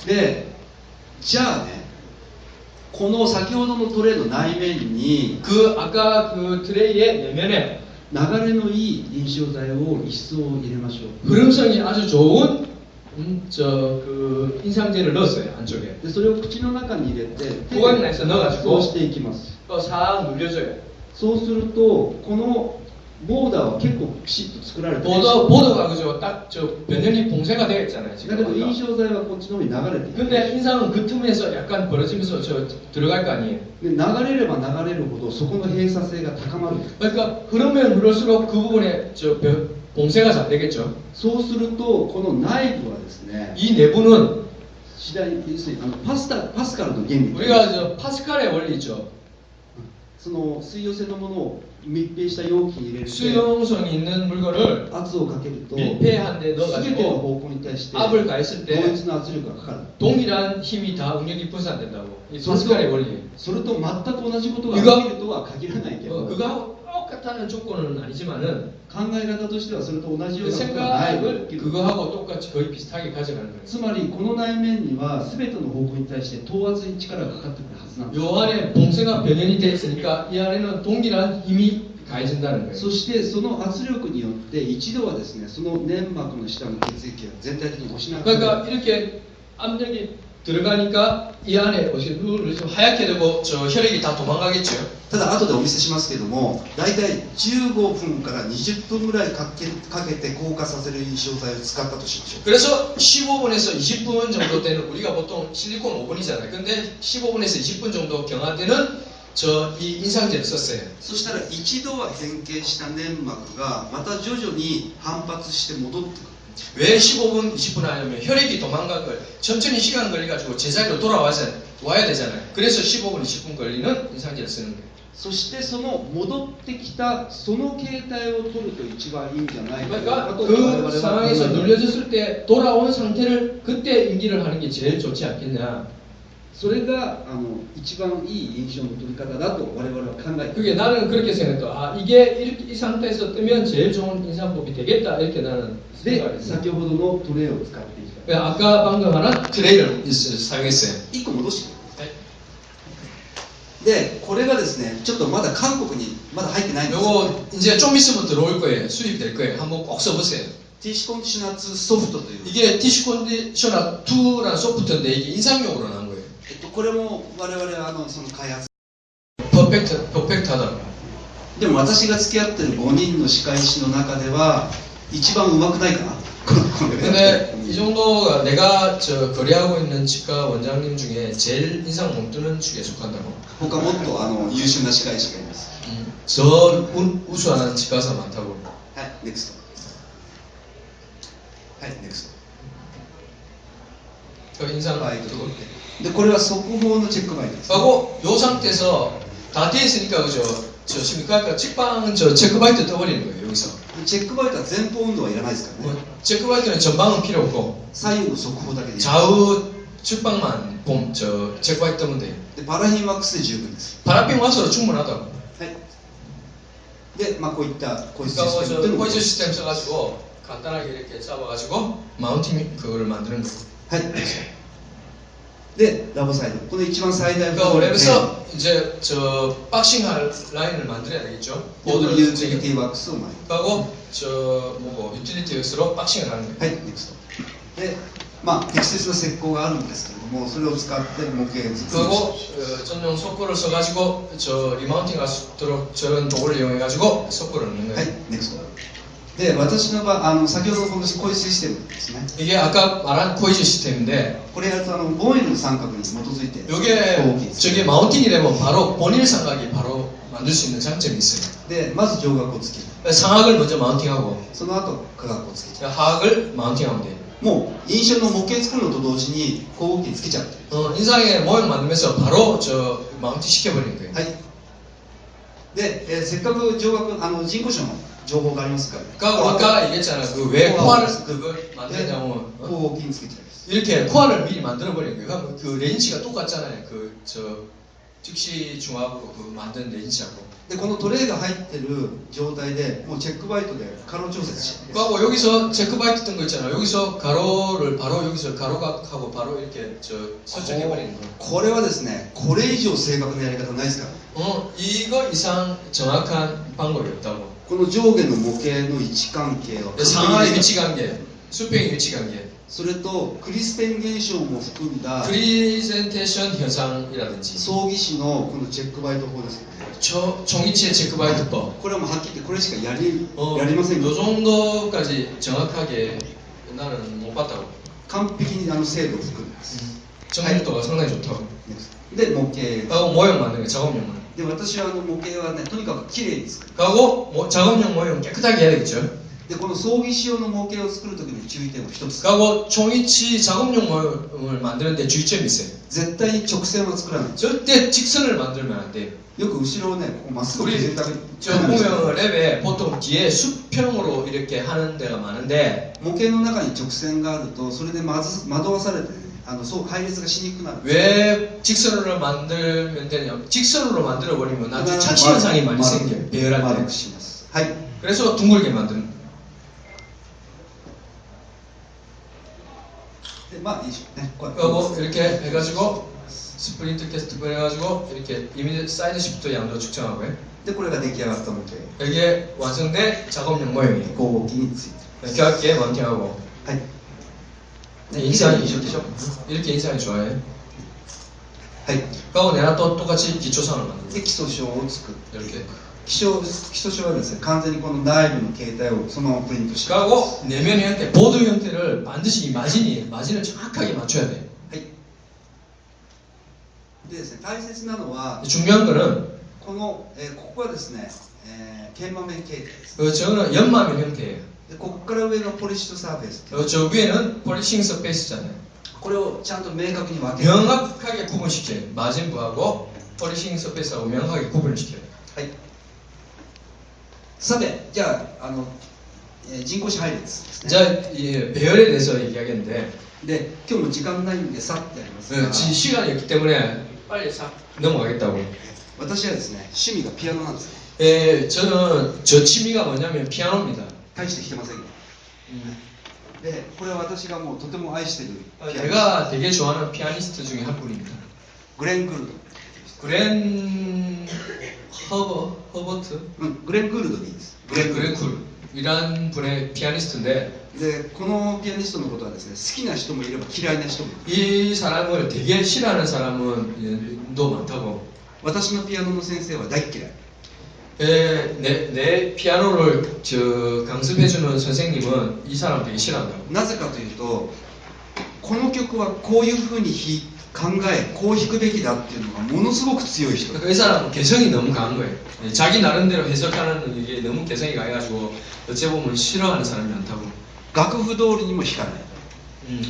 でじゃあねこの先ほどのトレイの内面に 그 아까 그 트레이의 내면에 流れのいい臨床剤を一層入れましょう 흐름성이 아주 좋은 그 인상제를 넣었어요 안쪽에. でそれを口の中に入れて 보관 내에서 넣어가지고 そうしていきます 또 싹 눌려줘요. そうするとこのボーダーは結構ピシッと作られてる 보도가 그죠? 딱 저 변연히 봉쇄가 되어 있잖아요 だ 지금. けど臨 보니까. 床剤はこっちの方に流れていく 근데 인상은 그 틈에서 약간 벌어지면서 저 들어갈 거 아니에요. で流れれば流れるほどそこの閉鎖性が高まる 그러니까 흐르면 흐를수록 그 부분에 봉쇄가 잘 되겠죠. そうするとこの内部はですね 이 내부는 次第に要するにパスカルの原理 우리가 저 파스칼의 원리 있죠. その水溶性のものを密閉した容器に入れて 수용성이 있는 물건을 圧をかけると 밀폐한 데 全ての 넣어가지고 方向に対して 압을 가했을 同 때 一の圧力がかかる 동일한 힘이 다 응력이 분산된다고. 이 それ 파스칼의 と 원리. それと全く同じことが이거- できるとは限らないけど 그거하고 똑같다는 조건은 아니지만은 考え方としてはそれと同じようなことが内部で 생각을 きる 그거하고 똑같이 거의 비슷하게 가져가는 거예요. つまりこの内面には全ての方向に対して等圧に力がかかってくるはずなんです 요 안에 봉쇄가 변연이 돼 있으니까 이 안에는 동일한 힘이 가해진다는 거예요. そしてその圧力によって一度はですねその粘膜の下の血液が全体的に押し流される 그러니까 이렇게 압력이 들어가니까 이 안에 좀 하얗게 되고 저 혈액이 다 도망가겠죠. ただ後でお見せしますけども大体15分から20分ぐらいかけて硬化させる印象剤を使ったとしましょう 그래서 15분에서 20분 정도 되는 우리가 보통 실리콘 5분이잖아요. 근데 15분에서 20분 정도 경화되는 저 이 인상제를 썼어요. そしたら一度は変形した粘膜がまた徐々に反発して戻ってくる 왜 15분, 20분 하냐면 혈액이 도망간 걸 천천히 시간 걸려가지고 제자리로 와야 되잖아요. 그래서 15분, 20분 걸리는 인상제를 쓰는 거예요. そしてその戻ってきたその形態を取ると一番いいんじゃないか 그러니까 と我々は 그 상황에서 눌려졌을 때 돌아온 상태를 그때 인기를 하는 게 제일 좋지 않겠냐. それが一番いい印象の取り方だと我々は考えています 그게 나는 그렇게 생각했다. 아, 이게 이렇게 이 상태에서 뜨면 제일 좋은 인상법이 되겠다. 이렇게 나는 で 생각했어. 先ほどのトレイを使っていきたい 아까 방금 하는 트레이를 사용했어요. 1個戻して 네. でこれがですねちょっとまだ韓国にまだ入ってないんです 요거 이제 좀 있으면 들어올 거예요. 수입될 거예요. 한번 꼭 써보세요. ティッシュコンディショナー2ソフトという 이게 티슈 컨디셔너 2라는 소프트인데 이게 인상용으로 나온 거예요. これも我々はその開発 퍼펙트하다. でも私が付き合ってる5人の歯科医師の中では一番うまくないかなこれ 근데 이 정도가 내가 저 거래하고 있는 치과 원장님 중에 제일 인상 못 드는 축에 속한다고. 他もっと優秀な歯科医師がいます 저 우수한 치과사 많다고. はい、ネクストはい、ネクス 그 ト 인상 バイ 많이 ト 들고. でこれは速報のチェックバイトです 하고 요 상태에서 다 돼 있으니까 그죠. 저 심리과니까 책방 저 체크바이트 떠버리는 거예요 여기서. チェックバイトは前方運動はいらないですからね 뭐 체크바이트는 전방은 필요 없고 左右の速報だけでいい 좌우 측방만 저 체크바이트 뜨면 돼요. でパラヒンワックスで十分です 바람핀 와서로 충분하다고. はいで、こういったこういうシ 그러니까 ステム 저 というのも 포이즈 시스템 써가지고 간단하게 이렇게 잡아가지고 마운팅 그거를 만드는 거예요. はいで、ラボサイドこの一番最大 그러니까 の 그래서 이제 저 박싱할 라인을 만들어야 되겠죠. ボード 보드를 ユーティリティワックスを前に 하고 저 뭐고 유틸리티 엑스로 박싱을 하는 거예요. はい、ネクストで、適切な石膏があるんですけれどもそれを使って模型を作る 그리고 전용 속구를 써가지고 저 리마운팅 할 수 있도록 저런 도구를 이용해가지고 속구를 넣는 は 거예요. い、ネクストで、私の場合先ほどこのこういうシステムですね 이게 아까 말한 코이즈 시스템인데 これやるとボーイングの三角に基づいて 이게 저게 마운팅이 되면 바로 본일 삼각이 바로 만들 수 있는 장점이 있어요. で、まず上顎をつける 상악을 먼저 마운팅하고 その後下顎をつけちゃ 하악을 마운팅하면 돼요. うもう印象の模型作るのと同時に後顎筋つけちゃう 인상의 모형 만들면서 바로 저 마운팅 시켜버리는 거예요. はいで、せっかく上顎人工歯の情報がありますから 그러니까 아까 얘기했잖아. 그 왜 코아를 그걸 만드냐면 後顎筋つけちゃいます 이렇게 코아를 미리 만들어 버리는 거예요. 그러니까 그 렌치가 똑같잖아요. 그 저 즉시 중압으로 그 만든 렌치하고. でこのトレイが入ってる状態でもうチェックバイトで可能調節しちゃうんです 그하고 여기서 체크바이트 뜬 거 있잖아요. 여기서 가로를 바로 여기서 가로각하고 바로 이렇게 저 설정해 버리는 거예요. これはですねこれ以上正確なやり方ないですから 이거 이상 정확한 방법이 없다고. この上下の模型の位置関係を 상하의 위치 관계, 수평의 위치 관계, それとクリスペン現象も含んだ 프리젠테이션 현상이라든지 葬儀師のこのチェックバイト法ですね 종이치의 체크바이트법. これはもうはっきり言ってこれしかやりません 요 정도까지 정확하게 나는 못 봤다고. 完璧に精度を含んでます 정밀도가 상당히 좋다고. で模型 하고 모형 만드는 거 작업용만. で私は模型はねとにかくきれいに作る 하고 작업용 모형 깨끗하게 해야 되겠죠. でこの葬儀師用の模型を作るときに注意点を一つ 하고 종이치 작업용 모형을 만드는데 주의점이 있어요. 絶対に直線は作らない 절대 직선을 만들면 안 돼요. よく後ろをねこうまっすぐ削るために 저 보면 랩에 보통 뒤에 수평으로 이렇게 하는 데가 많은데 模型の中に直線があるとそれで惑わされてねそう配列がしにくくなる 왜 직선으로 만들면 되냐? 직선으로 만들어 버리면 나중에 착시 현상이 많이 생겨요. 배열할 丸 때. くしますはい 그래서 둥글게 만드는. でいいでしょうねこうやって 그리고 이렇게 해가지고 스프린트 캐스트 해가지고 이렇게 이미지 사이드 시프트 양도 측정하고요. でこれが出来上がった模型 이게 완성된 작업용 모형이에요. 後顎筋について 이렇게 할게 마운팅하고 はい、 인상이 以上でしょ 이렇게 인상이 좋아요. はい 그리고 내가 또 똑같이 기초선을 만들고 で基礎書を作る 이렇게. 基礎書はですね完全にこの内部の形態をそのままプリントして 그리고 내면 형태, 보드 형태를 반드시 이 마진을 정확하게 맞춰야 돼. はいでですね大切なのは 중요한 거는 この、ここはですね、鍵盤面形態です 저거는 연마면 형태예요. でここから上がポリッシュドサーフェイス 저 위에는 폴리싱 서페이스잖아요. これをちゃんと明確に分ける 명확하게 구분시켜요. 마진부하고 폴리싱 서페이스하고 명확하게 구분을 시켜요. はいさてじゃあ人工歯配列ですね 자, 이 배열에 대해서 얘기하겠는데 で今日も時間ないんでさってありますが、 시간이 없기 때문에 빨리 싹 넘어가겠다고. 私はですね趣味がピアノなんですよ。 저는 저 취미가 뭐냐면 피아노입니다. 大して弾けませんけど。でこれは私がもうとても愛しているピアノ 제가 되게 좋아하는 피아니스트 중에 한 분입니다. グレン・グルド、 그랜 허버트? グレン・グルドでいいです。グレン・グルド 그랜쿨이란 분의 피아니스트인데 でこのピアニストのことはですね好きな人もいれば嫌いな人もいる。 이 사람을 되게 싫어하는 사람은 도 많다고. 私のピアノの先生は大っ嫌い。 내 피아노를 강습해주는 선생님은 이 사람 되게 싫어한다고. なぜかというとこの曲はこういうふうに考えこう弾くべきだっていうのがものすごく強い人。 그러니까 이 사람은 개성이 너무 강한 거예요. 자기 나름대로 해석하는 이게 너무 개성이 강해가지고 어째 보면 싫어하는 사람이 많다고. 楽譜通りにも弾かない。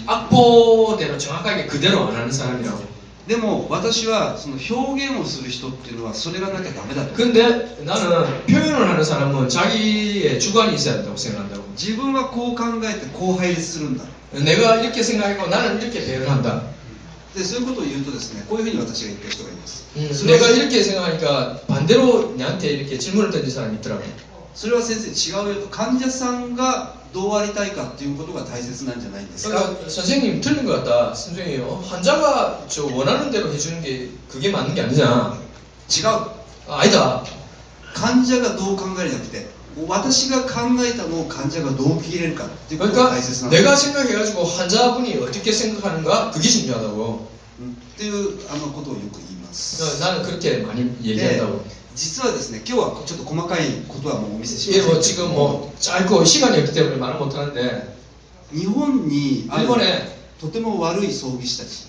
악보대로 정확하게 그대로 안 하는 사람이라고. でも私はその表現をする人っていうのはそれがなきゃダメだと。 근데 나는 표현을 하는 사람은 자기의 주관이 있어야 된다고 생각한다고. 自分はこう考えてこう配列するんだ。 내가 이렇게 생각하고 나는 이렇게 배열을 한다. でそういうことを言うとですねこういうふうに私が言ってる人がいます。 내가 이렇게 생각하니까 반대로 나한테 이렇게 질문을 던진 사람이 있더라고. それは先生違うよと。患者さんがどうありたいかっていうことが大切なんじゃないんですか。 그러니까 선생님 틀린 것 같다. 선생님 환자가 저 원하는 대로 해주는 게 그게 맞는 게 아니냐. 違う。 아니다. 患者がどう考えるんじゃなくて私が考えたのを患者がどう受け入れるかっていうことが 그러니까 大切なんです。 내가 생각해가지고 환자분이 어떻게 생각하는가 그게 중요하다고. っていうことをよく言います。 나는 그렇게 많이 で 얘기한다고. 実はですね今日はちょっと細かいことはもうお見せしま 이게 せんけど 뭐 지금 뭐 짧고 시간이 없기 때문에 말을 못하는데 日本にある 일본에 とても悪い葬儀師たち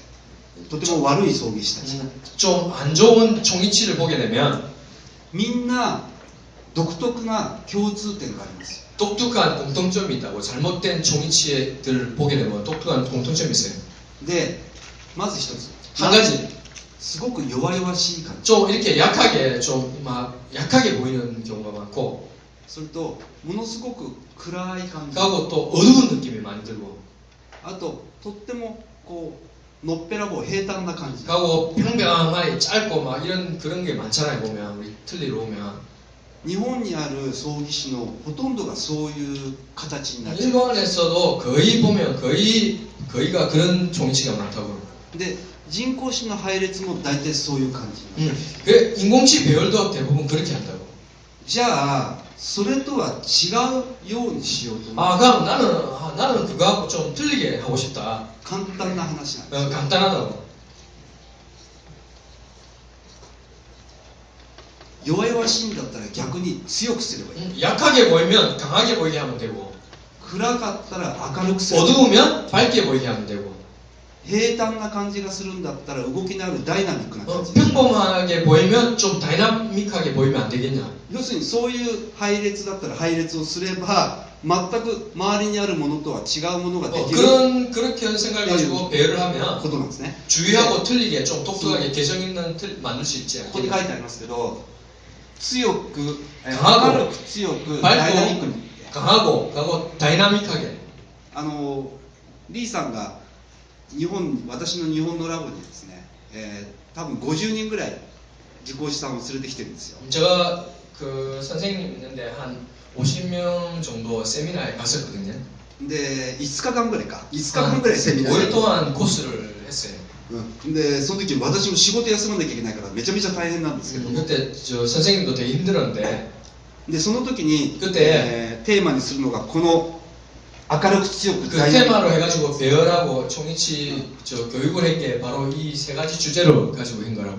とても悪い葬儀師たち 좀 안 좋은 종이치를 보게 되면 みんな独特な共通点があります。 독특한 공통점이 있다고. 잘못된 종이치를 보게 되면 독특한 공통점이 있어요. でまず一つ 한 가지 すごく弱々しい感じ 좀 이렇게 약하게 좀 막 약하게 보이는 경우가 많고 それとものすごく暗い感じ 하고 또 어두운 느낌이 많이 들고 あととってもこうのっぺらぼう平坦な感じ 하고 평평하게 짧고 막 이런 그런 게 많잖아요. 보면 우리 틀리러 오면 日本にある葬儀師のほとんどがそういう形になっちゃう 일본에서도 거의 보면 거의가 그런 종이치가 많다고. で人工師の配列も大体そういう感じ、 그 인공치 배열도 대부분 그렇게 한다고. じゃあそれとは違うようにしようと思う 아 그럼 나는 그거하고 좀 틀리게 하고 싶다. 簡単な話なんです 간단하다고. 弱々しいんだったら逆に強くすればいい、 약하게 보이면 강하게 보이게 하면 되고 暗かったら明るくすればいい 어두우면 밝게 보이게 하면 되고 平坦な感じがするんだったら動きのあるダイナミックな感じ、 평범하게 보이면 좀 다이나믹하게 보이면 안 되겠냐. 要するにそういう配列だったら配列をすれば全く周りにあるものとは違うものができる 그렇게 생각을 가지고 배열을 하면 ことなんですね。 주위하고 틀리게 좀 독특하게 개성 있는 틀 만들 수 있지 ここに書いてありますけど強く강하고 明るく強くダイナミックに 강하고 다이나믹하게. リーさんが私の日本のラボにですね、多分50人ぐらい受講師さんを連れてきてるんですよ。 제가 그 선생님 있는데 한 50명 정도 세미나에 갔었거든요. で5日間ぐらいか5日間ぐらいセミナー 5일 동안 코스를 했어요. でその時私も仕事休まなきゃいけないからめちゃめちゃ大変なんですけど、 그때 저 선생님도 되게 힘들었는데 でその時に、그때 テーマにするのがこの明るく強く 그 ダイナミック 테마로 해가지고 배열하고 총이치 저 교육을 한 게 바로 이 세 가지 주제로 가지고 한 거라고.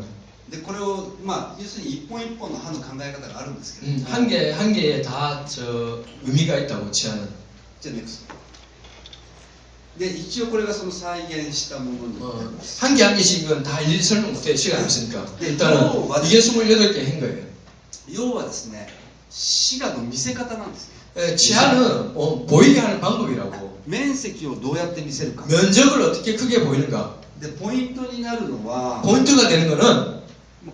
でこれを要するに一本一本の歯の考え方があるんですけど、 한 개에 다 저 의미가 있다고 치하는. じゃあ NEXT で一応これがその再現したものになります。 한 개 한 개씩은 다 일일이 설명 못해 시간이 없으니까. 네, 일단은 또 맞- 이게 28개 한 거예요. 要はですね視野の見せ方なんですね。 치아는 보이게 하는 방법이라고. 面積をどうやって見せるか。 면적을 어떻게 크게 보이는가. でポイントになるのは 포인트가 되는 거는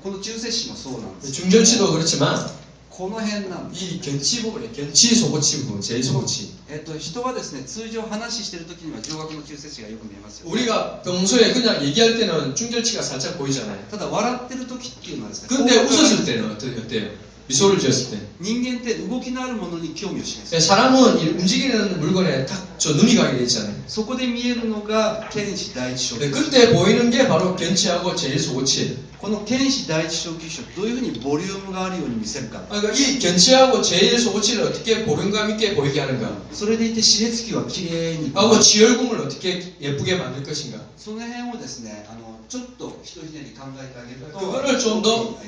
この中接子もそうなんです。 중절치도 그렇지만 この辺なんです。 이 견치 부분에 견치 소고치 부분, 제일 소고치. 人はですね、通常話してる時には上顎の中節子がよく見えますよね。 우리가 평소에 그냥 얘기할 때는 중절치가 살짝 보이잖아요. ただ笑ってる時っていうのはですね、 근데 웃었을 때는 어때요? 미소를 지었을 때. 人間って動きのあるものに興味を示す。 사람은 이 움직이는 물건에 딱 저 눈이 가게 돼 있잖아요. そこで見えるのが剣士第一小 네, 球種。 그때 보이는 게 바로 견치하고 제일 소고치. この剣士第一小球種どういうふうにボリュームがあるように見せるか。 그러니까 이 견치하고 제일 소고치를 어떻게 보름감 있게 보이게 하는가. それでいて歯列球はきれいに。 하고 지혈궁을 어떻게 예쁘게 만들 것인가. その辺をですね、ちょっとひとひねり考えてあげると。 그거를 좀 더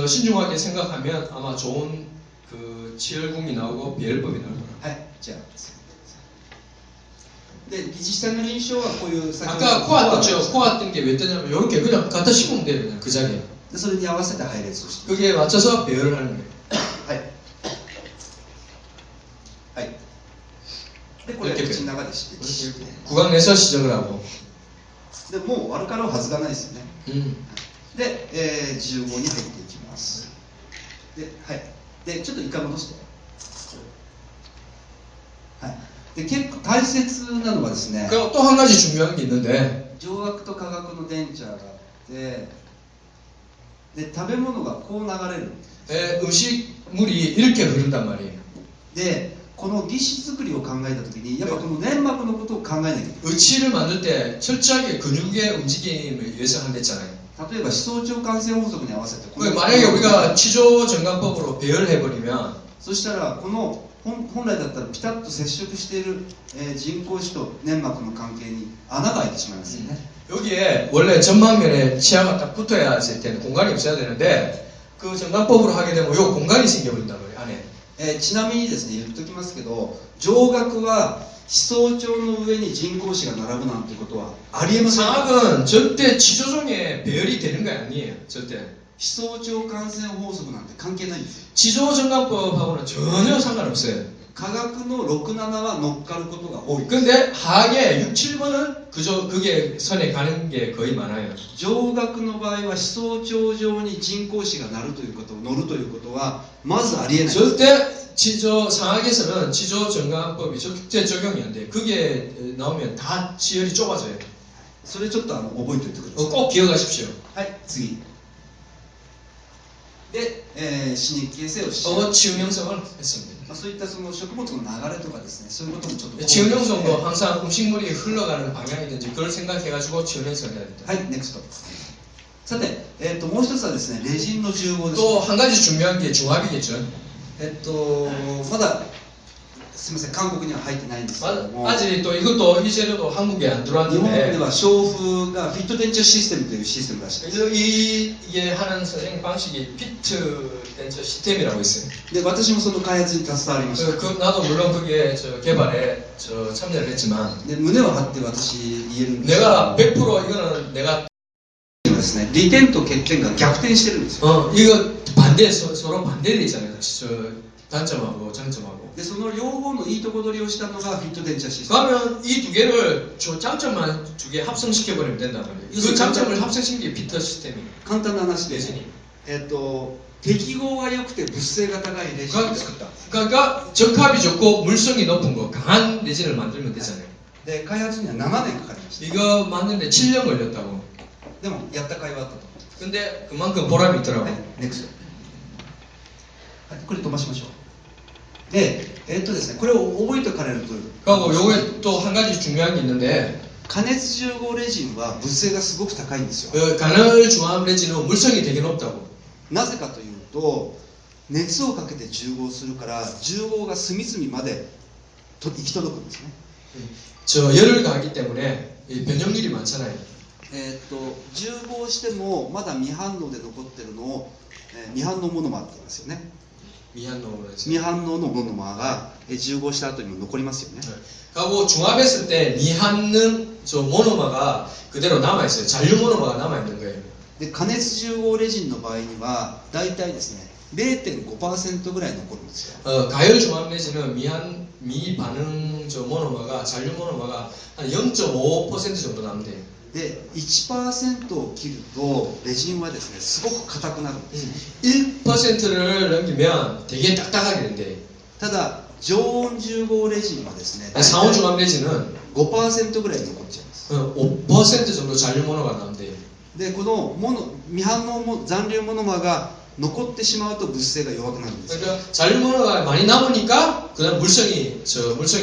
신중하게 생각하면 아마 좋은 그 지혈궁이 나오고 비혈법이 나올 거예요. はい、じゃあ。で、実際の臨床はこういう先ほど 아까 코아 떴죠. 코아 뜬 게 왜 뜨냐면 이렇게 그냥 갖다 씹으면 돼요. 그냥 그 자리에. でそれに合わせて配列をして。 그게 맞춰서 배열을 하는 거예요. はい。はい。で、これ이렇게 口の中でして。 구강 내서 시작을 하고. でもう悪かろうはずがないですよね。 で、15に入っていきます。で、はい。で、ちょっと一回戻して。はい。で、結構大切なのはですね、 그리고 또 한 가지 중요한 게 있는데 上顎と下顎の電池があって、で、食べ物がこう流れる。 음식물이 이렇게 흐른단 말이에요. で、この義歯作りを考えたときに、やっぱこの粘膜のことを考えなきゃいけない。 의치를 만들 때 철저하게 근육의 움직임을 위해서 한댔잖아요. 例えば、歯槽腸感染法則に合わせて、 만약에 우리가 치조 정강법으로 배열해버리면 そしたら、この本来だったらピタッと接触している、人工歯と粘膜の関係に穴が開いてしまいますよね。 여기에 원래 전방면에 치아가 딱 붙어야 할 때는 공간이 없어야 되는데 그 정강법으로 하게 되면 요 공간이 생겨버린단 말이에요. 안에. ちなみにですね、言っときますけど、上顎は歯槽腸の上に人工歯が並ぶなんてことはありえません。 상악은 절대 치조종에 배열이 되는 게 아니에요. 절대. 歯槽腸感染法則なんて関係ないんですよ。 치조 정강법하고는 전혀 상관없어요. 科学の6、7は乗っかることが多い。 근데 하악의 6, 7번은 그저 그게 선에 가는 게 거의 많아요. 上顎の場合は歯槽腸上に人工歯が乗るということはまずありえない。 절대 치조 상악에서는 치조 정강법이 절대 적용이 안 돼요. 그게 나오면 다 치열이 좁아져요. それちょっと覚えておいてください。 꼭 기억하십시오. はい次で、歯肉形成をし、 치운 형성을 했습니다. そういったその食物の流れとかですね、そういうこともちょっと 치운 형성도 항상 음식물이 흘러가는 방향이든지 그걸 생각해가지고 치운 형성을 해야 된다. はい、NEXT。さて、もう一つはですね、レジンの重合です。 또 한 가지 중요한 게 중합이겠죠. まだすみません、韓国には入ってないんですけども、 아직 또 이것도 이 재료도 한국에 안 日本で 들어왔는데 は消風がフィット電池システムというシステムらしいです。 이게 하는 선생 방식이 피트 덴처 시스템이라고 있어요. で、私もその開発に携わりました。 나도 물론 그게 저 개발에 참여를 했지만 で、胸を張って私言えるんですけど、 내가 100% 이거는 내가 ですね、利点と欠点が逆転してるんですよ。 이거 반대 서로 반대돼 있잖아요. 저 단점하고 장점하고. で、その両方のいいとこ取りをしたのがフィット電池システム。 그러면 이 두 개를 저 장점만 두 개 합성시켜 버리면 된단 말이에요. 그 장점을 합성시킨 게 피터 시스템이에요. 簡単な話で、 레진이. 適合が良くて物性が高いレジンを作った。 그러니까 적합이 좋고 물성이 높은 거 강한 레진을 만들면 되잖아요. で、開発には7年かかりました。 이거 만드는데 7년 걸렸다고. でも、やった甲斐はあったと。 근데 그만큼 보람이 있더라고. はい、NEXT。はい、これ飛ばしましょう。で、ですね、これを覚えておかれると、 그리고 요게 또 한 가지 중요한 게 있는데 加熱重合レジンは物性がすごく高いんですよ。 간헐 중합 레진은 물성이 되게 높다고. なぜかというと、熱をかけて重合するから、重合が隅々まで行き届くんですね。 저 열을 가하기 때문에 변형률이 많잖아요. 重合してもまだ未反応で残ってるのを、未反応モノマーって言いますよね。 미한노로 해서. 未反応のモノマーが重合した後にも残りますよね。 그리고 중합했을 때 미한능 저 모노마가 그대로 남아 있어요. 잔류 모노마가 남아 있는 거예요. で、加熱重合レジンの場合には大体ですね 0.5% ぐらい残るんですよ。 가열 중합 레진은 미반응 저 모노마가 잔류 모노마가 한 0.5% 정도 남대요. で 1% を切るとレジンはですねすごく硬くなるんです、 1%를 넘기면 되게 딱딱하게 된대. ただ常温重合レジンはですね 상온 중압 레진은 5% ぐらい残っちゃいます 5% 정도 잔류모노가 나온대. でこの未反応も残留モノマが残ってしまうと物性が弱くなるんですよ 그러니까 잔류모노가 많이 남으니까 그다음 물성이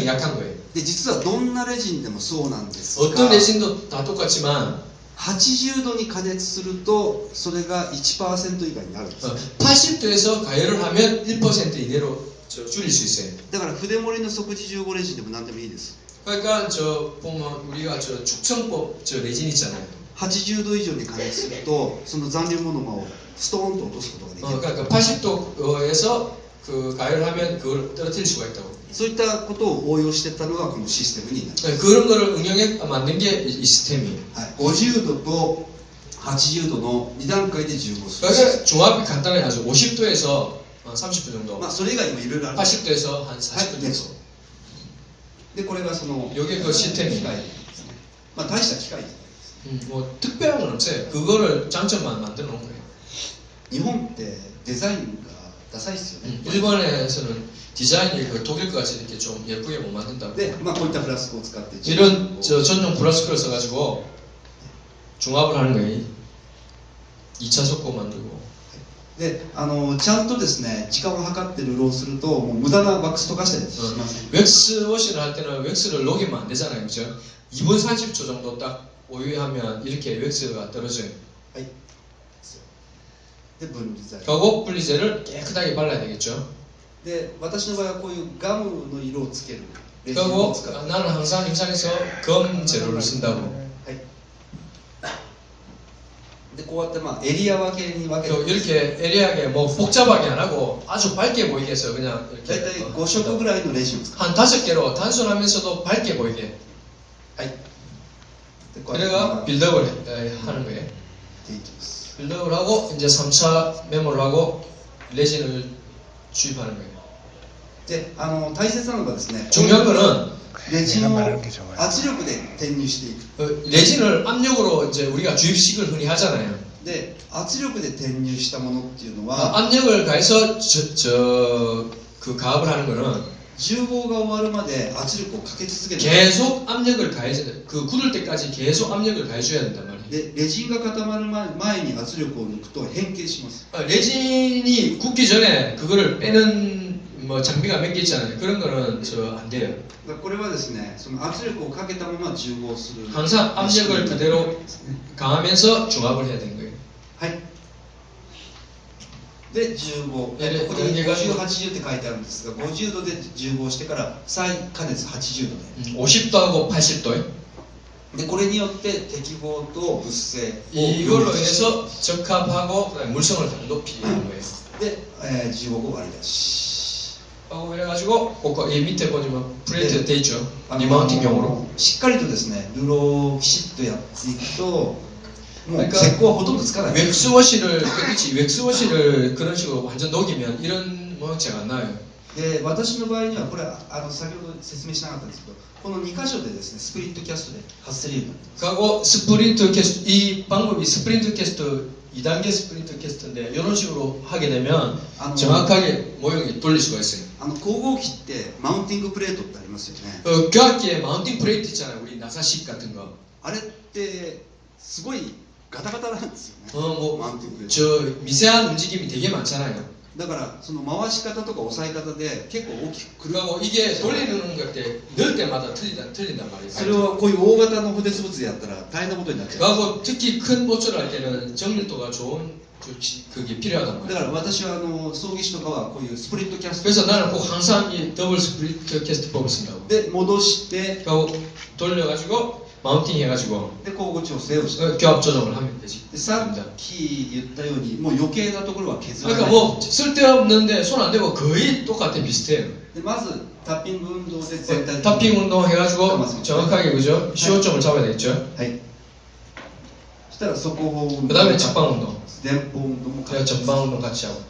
약한 거예요. で実はどんなレジンでもそうなんですが 어떤 레진도 다 똑같지만 80度に加熱するとそれが 1% 以下になるんです、 80도에서 가열을 하면 1% 이내로 줄일 수 있어요. だから筆盛りの即時重合レジンでも何でもいいです 그러니까 저 보면 우리가 저 축성법 저 레진 있잖아요. 80度以上に加熱するとその残留モノマをストーンと落とすことができる、 그러니까 80도에서 그 가열을 하면 그걸 떨어뜨릴 수가 있다고. そういったことを応用していったのがこのシステムになります、 그런 거를 응용해 만든 게 이 시스템이에요. はい、50度と80度の2段階で重合する、 그러니까 중압이 간단해요. 아주 50도에서 30분 정도, まあ、それ以外にもいろいろあるんです 80도에서 한 40분 정도. でこれがその 요게 그 시스템이에요. 機械ですね、まあ、大した機械じゃないです、 뭐 특별한 건 없어요. 그거를 장점만 만들어 놓은 거예요. 日本ってデザインがダサいですよね、 일본에서는 디자인이 그 독일 것 같이 이렇게 좀 예쁘게 못 만든다고. で、まあ、こういったフラスコを使って 이런 저 전용 플라스크를 써가지고 중압을 하는 거예요. 2차 속고 만들고. でちゃんとですね時間を計ってルロをするともう無駄なワックス溶かしたりしません、 웩스 워시를 할 때는 웩스를 녹이면 안 되잖아요, 그죠? 2분 30초 정도 딱 오유하면 이렇게 웩스가 떨어져요. はいで分離剤 그리고 분리제를 깨끗하게 발라야 되겠죠. で私の場合はこういうガムの色をつけるレジン 그리고 を使う、 나는 항상 임상에서 검 재료를 쓴다고. はいでこうやってまあエリア分けに分けて 또 이렇게 에리하게 뭐 복잡하게 안 하고 아주 밝게 보이게 해서 그냥 大 이렇게 体5色ぐらいのレジンを使う 한 5개로 단순하면서도 밝게 보이게. はいでこうやって 그래가 빌드업을 하는 거예요. ていきます 빌드업을 하고 이제 3차 메모를 하고 레진을 주입하는 거예요. で大切なのがですね 중요한 거는 レジンを圧力で転入していく 레진을 압력으로 이제 우리가 주입식을 흔히 하잖아요. で圧力で転入したものっていうのは 압력을 가해서 그 가압을 하는 거는 重合が終わるまで圧力をかけ続ける 계속 압력을 가해서 그 굳을 때까지 계속 압력을 가해줘야 된단 말이에요. でレジンが固まる前に圧力を抜くと変形します 레진이 굳기 전에 그거를 빼는 뭐 장비가 몇 개 있잖아요. 그런 거는 안 돼요. だからこれはですねその圧力をかけたまま重合する 항상 압력을 그대로 가하면서 중압을 해야 되는 거예요. はいで重合、えここに電源が5080って書いてあるんですが50度で重合してから再加熱80度 50도하고 80도에 でこれによって適合と物性を 이걸로 인해서 적합하고 그다음에 물성을 더 높이는 거예요. で、重合後割り出し 하고 이래가지고 이 밑에 보시면 프린트 돼 있죠. 리마운팅용으로. しっかりとですねルロをきちっとやっていくともう 그러니까 石膏はほとんどつかない 웩스워시를 그렇지 웩스워시를 그런 식으로 완전 녹이면 이런 모양새가 안 나요. で私の場合にはこれ先ほど説明しなかったんですけどこの2箇所でですねスプリットキャストで発せるようになってます 그리고 스프린트 캐스트 이 방법이 스프린트 캐스트 2단계 스프린트 캐스트인데 이런 식으로 하게 되면 정확하게 모형이 돌릴 수가 있어요. 光合機ってマウンティングプレートってありますよね 교학기에 마운팅 프레이트 있잖아요. 우리 나사식 같은 거. あれってすごいガタガタなんですよね 뭐 マウンティングプレート 저 미세한 움직임이 되게 많잖아요. だからその回し方とか押さえ方で結構大きく 그리고 이게 돌리는 것때 넣을 때마다 틀린단 말이에요. それをこういう大型の筆物でやったら大変なことになっちゃう 그리고 특히 큰 모처를 할 때는 정밀도가 좋은 그게 필요하단 だ 말이에요. から私は装技師とかはこういうスプリットキャスト 그래서 나는 꼭 항상 이 더블 스프리트 캐스트법을 쓴다고. で戻して 그리고 돌려가지고 마운팅 해가지고 で交互調整をして 교합 조정을 하면 되지. でさっき言ったようにもう余計なところは削らな 그러니까 い 뭐 쓸데없는데 손 안 대고 거의 똑같아 비슷해요. でまずタッピング運動で全体的に 탑핑 운동 해가지고 정확하게 그죠? 시호점을 잡아야 되겠죠. はいそしたら速報運動 그 다음에 적방 운동. 前方運動も 그리고 전방 운동 같이 하고.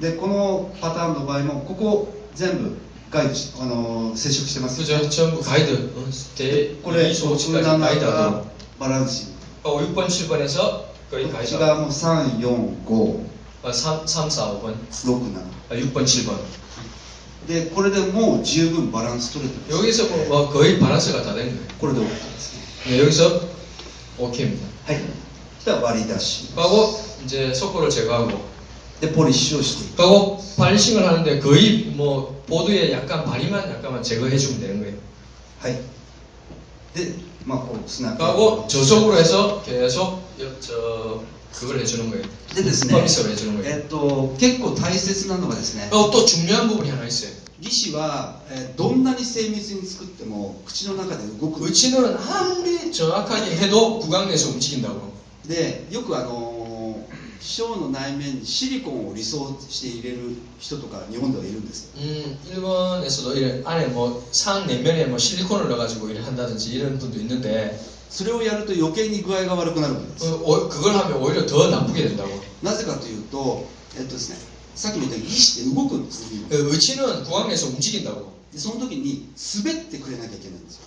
でこのパターンの場合もここ全部ガイド接触してます 그죠? 전부 가이드. 대, これ 이 소치까지 17 가이드하고. バランス 6번, 7번에서 거의 こっち 가이가 側も3、4、5、 3, 4, 5번, 6、7 6번, 7번. でこれでもう十分バランス取れてます 여기서 뭐 거의 밸런스가 다 된 거예요. これで OK ですね 네, 여기서 오케이입니다. はいでは割り出し 하고 이제 속도를 제거하고 でポリッシュをしていく 하고 발싱을 하는데 거의 뭐 보드에 약간 바리만 약간만 제거해 주면 되는 거예요. はいでまあこうつなげ 하고 저속으로 해서 계속 그걸 해주는 거예요. でですね 서비스를 해주는 거예요. 結構大切なのがですね 또 중요한 부분이 하나 있어요. 義歯は、どんなに精密に作っても口の中で動く 의치는 아무리 정확하게 해도 구강 내에서 움직인다고. でよく小の内面にシリコンを理想して入れる人とか日本ではいるんですよ 일본에서도 이런 안에 뭐 상 내면에 뭐 실리콘을 넣어가지고 이렇게 한다든지 이런 분도 있는데 それをやると余計に具合が悪くなるんです 그걸 하면 오히려 더 나쁘게 된다고. なぜかというと、ですね、さっきも言ったように義歯って動くんですよ 의치는 구강 내에서 움직인다고. でその時に滑ってくれなきゃいけないんですよ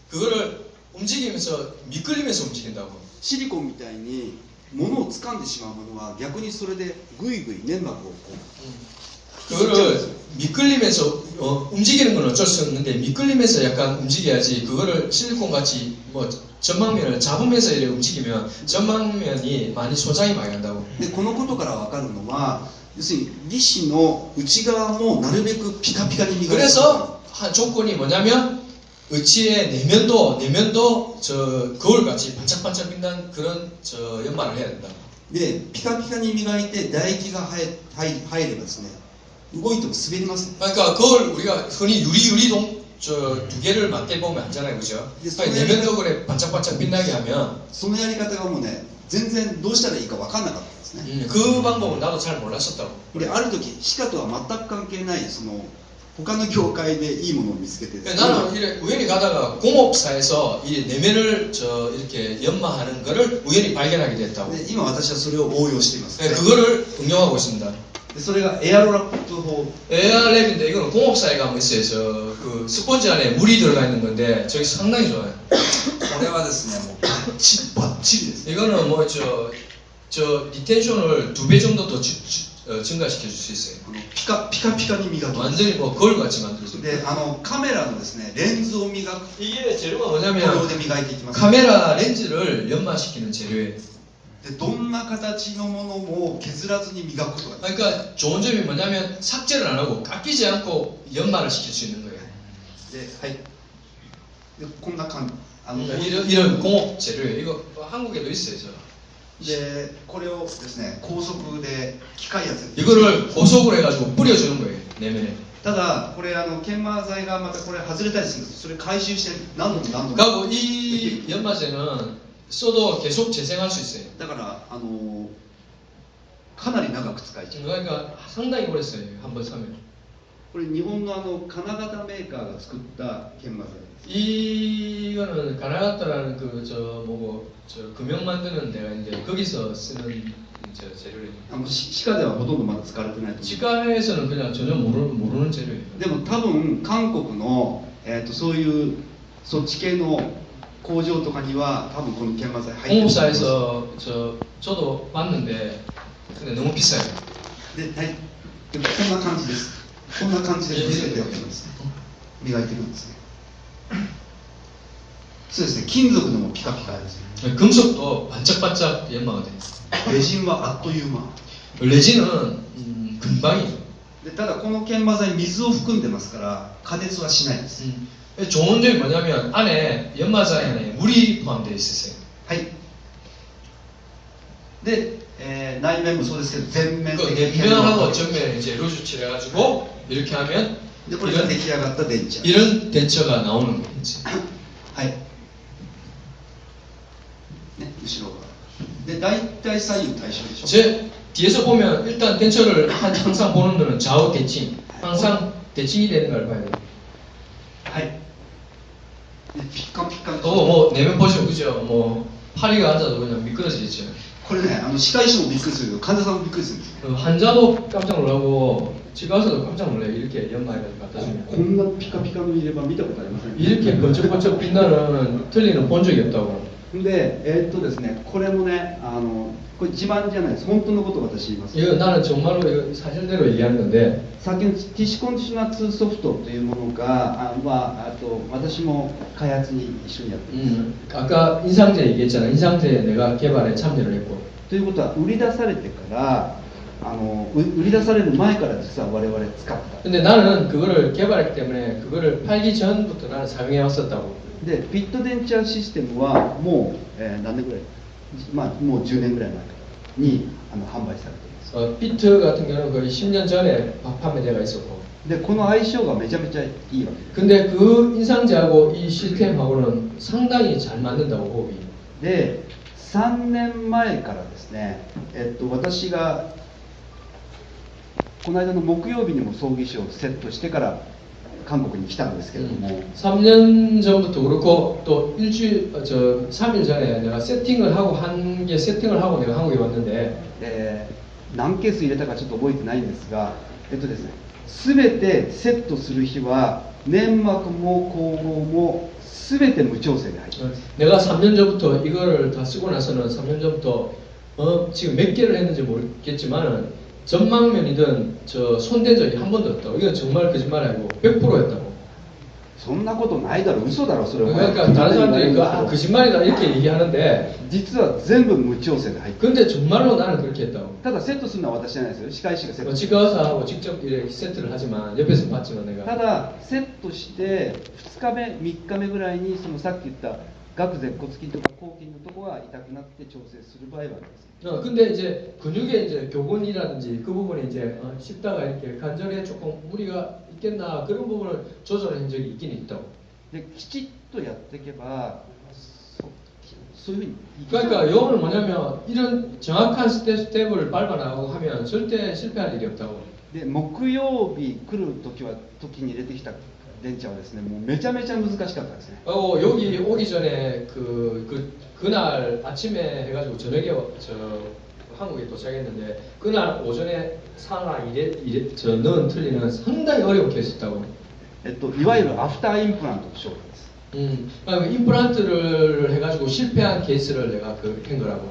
그거를 움직이면서 미끌리면서 움직인다고. シリコンみたいに物を掴んでしまうものは逆にそれでグイグイ粘膜をこう 그거를 미끌리면서 움직이는 건 어쩔 수 없는데 미끌리면서 약간 움직여야지. 그거를 실리콘 같이 뭐 전방면을 잡으면서 이렇게 움직이면 전방면이 많이 소장이 많이 간다고. でこのことから分かるのは要するに義歯の内側もなるべくピカピカに磨く 그래서 한 조건이 뭐냐면 의치의 내면도 저 거울같이 반짝반짝 빛난 그런 저 연마를 해야 된다. でピカピカに磨いて唾液が入ればですね動いても滑ります 그러니까 그걸 우리가 흔히 유리동 저 두 개를 맞대 보면 알잖아요, 그죠? 아니, 내면도 그래 반짝반짝 빛나게 하면 そのやり方がもうね全然どうしたらいいか分かんなかったんですね 그 방법은 나도 잘 몰랐었다고. である時歯科とは全く関係ない他の業界でいいものを見つけてですね 나는 이래 우연히 가다가 공업사에서 이 내면을 저 이렇게 연마하는 거를 우연히 발견하게 됐다고. で今私はそれを応用しています 네, 그거를 응용하고 있습니다. でそれがエアロラップ法 에어랩인데 이거는 공업사에 가면 있어요. 그 스펀지 안에 물이 들어가 있는 건데 저기 상당히 좋아요. これはですねもうバッチリです 이거는 뭐 저 리텐션을 2배 정도 더 증가시켜 줄 수 있어요. ピカピカに磨きます 완전히 뭐 거울같이 만들 수 있어요. でカメラのですねレンズを磨く 이게 재료가 これ 뭐냐면 で磨いていきます 카메라 렌즈를 연마시키는 재료예요. でどんな形のものも削らずに磨くことができる 그러니까 좋은 점이 뭐냐면 삭제를 안 하고 깎이지 않고 연마를 시킬 수 있는 거예요. でこんな感じ 이런 공업 재료예요. 이거 한국에도 있어요. 저. でこれをですね高速で機械やつ 이거를 고속으로 해가지고 뿌려주는 거예요. 내면에. ただこれ研磨剤がまたこれ外れたりするんですそれ回収して何度も何度も 그리고 이 연마제는 써도 계속 재생할 수 있어요. だからかなり長く使えちゃう 그러니까 상당히 오래 써요. 한번 사면. これ日本の金型メーカーが作った研磨剤です 이거는 가나가타라는 저 금형 만드는 데가 있는데 거기서 쓰는 저 재료래요. 歯科ではほとんどまだ使われてないと思う 치과에서는 그냥 전혀 모르는 재료예요. でも多分韓国の、そういうそっち系の工場とかには多分この研磨剤入ってる 공업사에서 저도 봤는데 근데 너무 비싸요. でこんな感じですこんな感じで磨いておきます磨いていくんですねそうですね金属でもピカピカですね 금속도 반짝반짝 연마가 돼요. レジンはあっという間 레진은 금방이에요. でただこの研磨剤水を含んでますから加熱はしないです、 좋은 점이 뭐냐면 안에 연마剤 안에 물이 포함되어 있어요. はいで、内面もそうですけど全面 그 的に 내면하고 전면에 이제 로즈칠 해가지고 이렇게 하면 でこれが出来上がった電池 이런 덴처가 나오는 거예요. はい、ね、後ろ側で大体左右対称でしょ 제 뒤에서 보면 일단 덴처를 항상 보는 거는 좌우 대칭, 항상 대칭이 되는 걸 봐야 돼요. はいでピカピカ 또 뭐 내면 보시면 그죠? 뭐 파리가 앉아도 그냥 미끄러지겠죠. これね歯科医師もびっくりするけど患者さんもびっくりするんですよ 그 환자도 깜짝 놀라고 치과에서도 깜짝 놀래요. 이렇게 연마해가지고 갖다 주면 こんなピカピカの入れ歯見たことありません 이렇게 번쩍번쩍 빛나는 틀리는 본 적이 없다고. で、ですね、これもね、これ自慢じゃないです。本当のことを私言います。 이거 나는 정말로 이거 사실대로 얘기하는 건데 さっきのティッシュコンディショナー2ソフトというものが、あと私も開発に一緒にやっています。 아까 인상제 얘기했잖아. 인상제 내가 개발에 참여를 했고. ということは、売り出されてから、売り出される前から実は我々使った。 근데 나는 그거를 개발했기 때문에 그거를 팔기 전부터 나는 사용해 왔었다고. で、ピットデンチャーシステムはもう、何年ぐらい、もう10年ぐらい前からに販売されています。 비트 같은 경우는 거의 10년 전에 판매되어 있었고. で、この相性がめちゃめちゃいいわけです。 근데 그 인상제하고 이 시스템하고는 상당히 잘 맞는다고 호흡이. で、3年前からですね、私がこの間の木曜日にも葬儀師をセットしてから韓国に来たんですけれども、 3년 전부터 그렇고 또 3일 전에 내가 세팅을 하고 한 개 세팅을 하고 내가 한국에 왔는데 何ケース入れたかちょっと覚えてないんですが、ですね、全てセットする日は粘膜も光合も全て無調整で入っています。 내가 3년 전부터 이거를 다 쓰고 나서는 3년 전부터 지금 몇 개를 했는지 모르겠지만은 전망면이든 저 손댄 적이 한 번도 없다고. 이건 정말 거짓말 아니고 100%였다고. そんなことないだろ、嘘だろ、それは。 그러니까 다른 사람들이 거짓말이다 이렇게 얘기하는데 実は全部無調整で入っている。 근데 정말로 나는 그렇게 했다고. ただセットするのは私じゃないですよ、歯科医師がセットする。 치과의사하고 직접 이렇게 세트를 하지만 옆에서 봤지만 た 내가 だセットして2日目3日目ぐらいにそのさっき言った顎舌骨筋とか後筋のところが痛くなって調整する場合はあります。 근데 이제 근육의 이제 교근이라든지 그 부분에 이제 씹다가 이렇게 관절에 조금 무리가 있겠나 그런 부분을 조절한 적이 있긴 있다고. できちっとやっていけばそういうふうにいく。 그러니까 요거는 뭐냐면 이런 정확한 스텝을 밟아나가고 하면 절대 실패할 일이 없다고. で木曜日来る時に入れてきた電池はですね、もうめちゃめちゃ難しかったですね。 여기 오기 전에 그날 아침에 해가지고 저녁에 한국에 도착했는데 그날 오전에 사나 넣은 틀리는 상당히 어려운 케이스였다고. いわゆるアフターインプラントと称です。 그러니까 임플란트를 해가지고 실패한 케이스를 내가 한 거라고.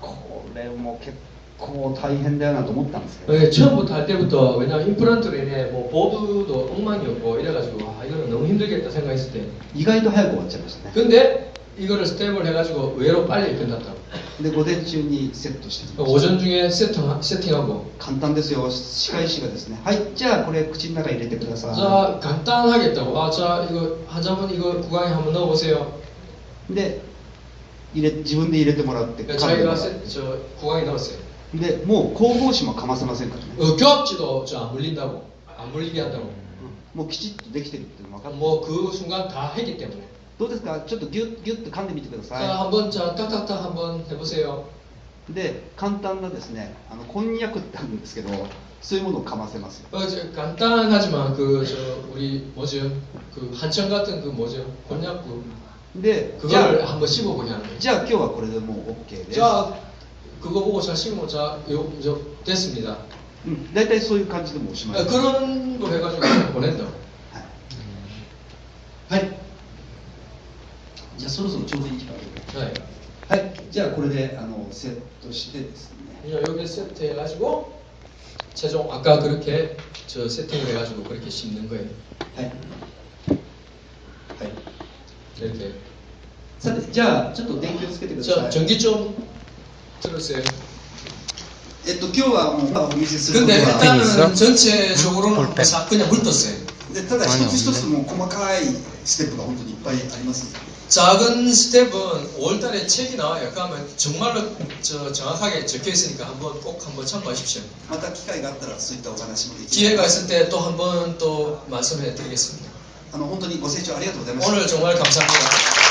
これも結構大変だよなと思ったんですけど、 처음부터 할 때부터 왜냐면 임플란트로 인해 뭐 보드도 엉망이었고 이래가지고 이거는 너무 힘들겠다 생각했을 때. 意外と早く終わっちゃいましたね。 근데 이거를 스텝을 해가지고 의외로 빨리 끝났다고. で午前中にセットしてみました。 오전 중에 세팅하고. 簡単ですよ。歯科医師がですね、はい、じゃあこれ口の中に入れてくださ 자 간단하겠다고. 자 이거 환자분 이거 구강에 한번 넣어보세요. い。で自分で入れてもらって、 자기가 저 구강에 넣었어요. でもう光合子もかませませんからね。 교합지도 안 물린다고. 안 물리게 한다고. もうきちっとできてるっていうの分かって。 뭐 그 순간 다 했기 때문에. どうですか、ちょっとギュッギュッと噛んでみてくだ 자 さ 한번 자 탁탁탁 한번 해보세요. い。で簡単なですね、こんにゃくってあるんですけど、そういうものをかませますよ。 간단하지만 우리 뭐죠? 그 한천 같은 그 뭐죠? 곤약국 でじゃ 그걸 あ 한번 씹어보게 하는 거예요. じゃあ今日はこれでもう OK です。 자 그거 보고 자 씹으면 저 됐습니다. 大体そういう感じでもおしまいです。 그런 거 해가지고 그냥 보낸다. はい。じゃあそろそろちょうどいい時間で。 네. はい。じゃあこれでセットしてですね。 그냥 여기 세트 해가지고 최종 아까 그렇게 저 세팅을 해가지고 그렇게 씹는 거예요. はい。はい。 이렇게. さてじゃあちょっと電気をつけてくださ 자 い。 전기 좀 들었어요. 今日はもうお見せする 근데 ことは 일단은 전체적으로는 그냥 훑었어요. でただ一つ一つも細かいステップが本当にいっぱいあります。 작은 스텝은 5월달에 책이 나와요. 그러면 정말로 정확하게 적혀 있으니까 꼭 한번 참고하십시오. また機会があったらそういったお話もできる。 기회가 있을 때 또 한번 또 말씀해 드리겠습니다. 本当にご清聴ありがとうございました。 오늘 정말 감사합니다.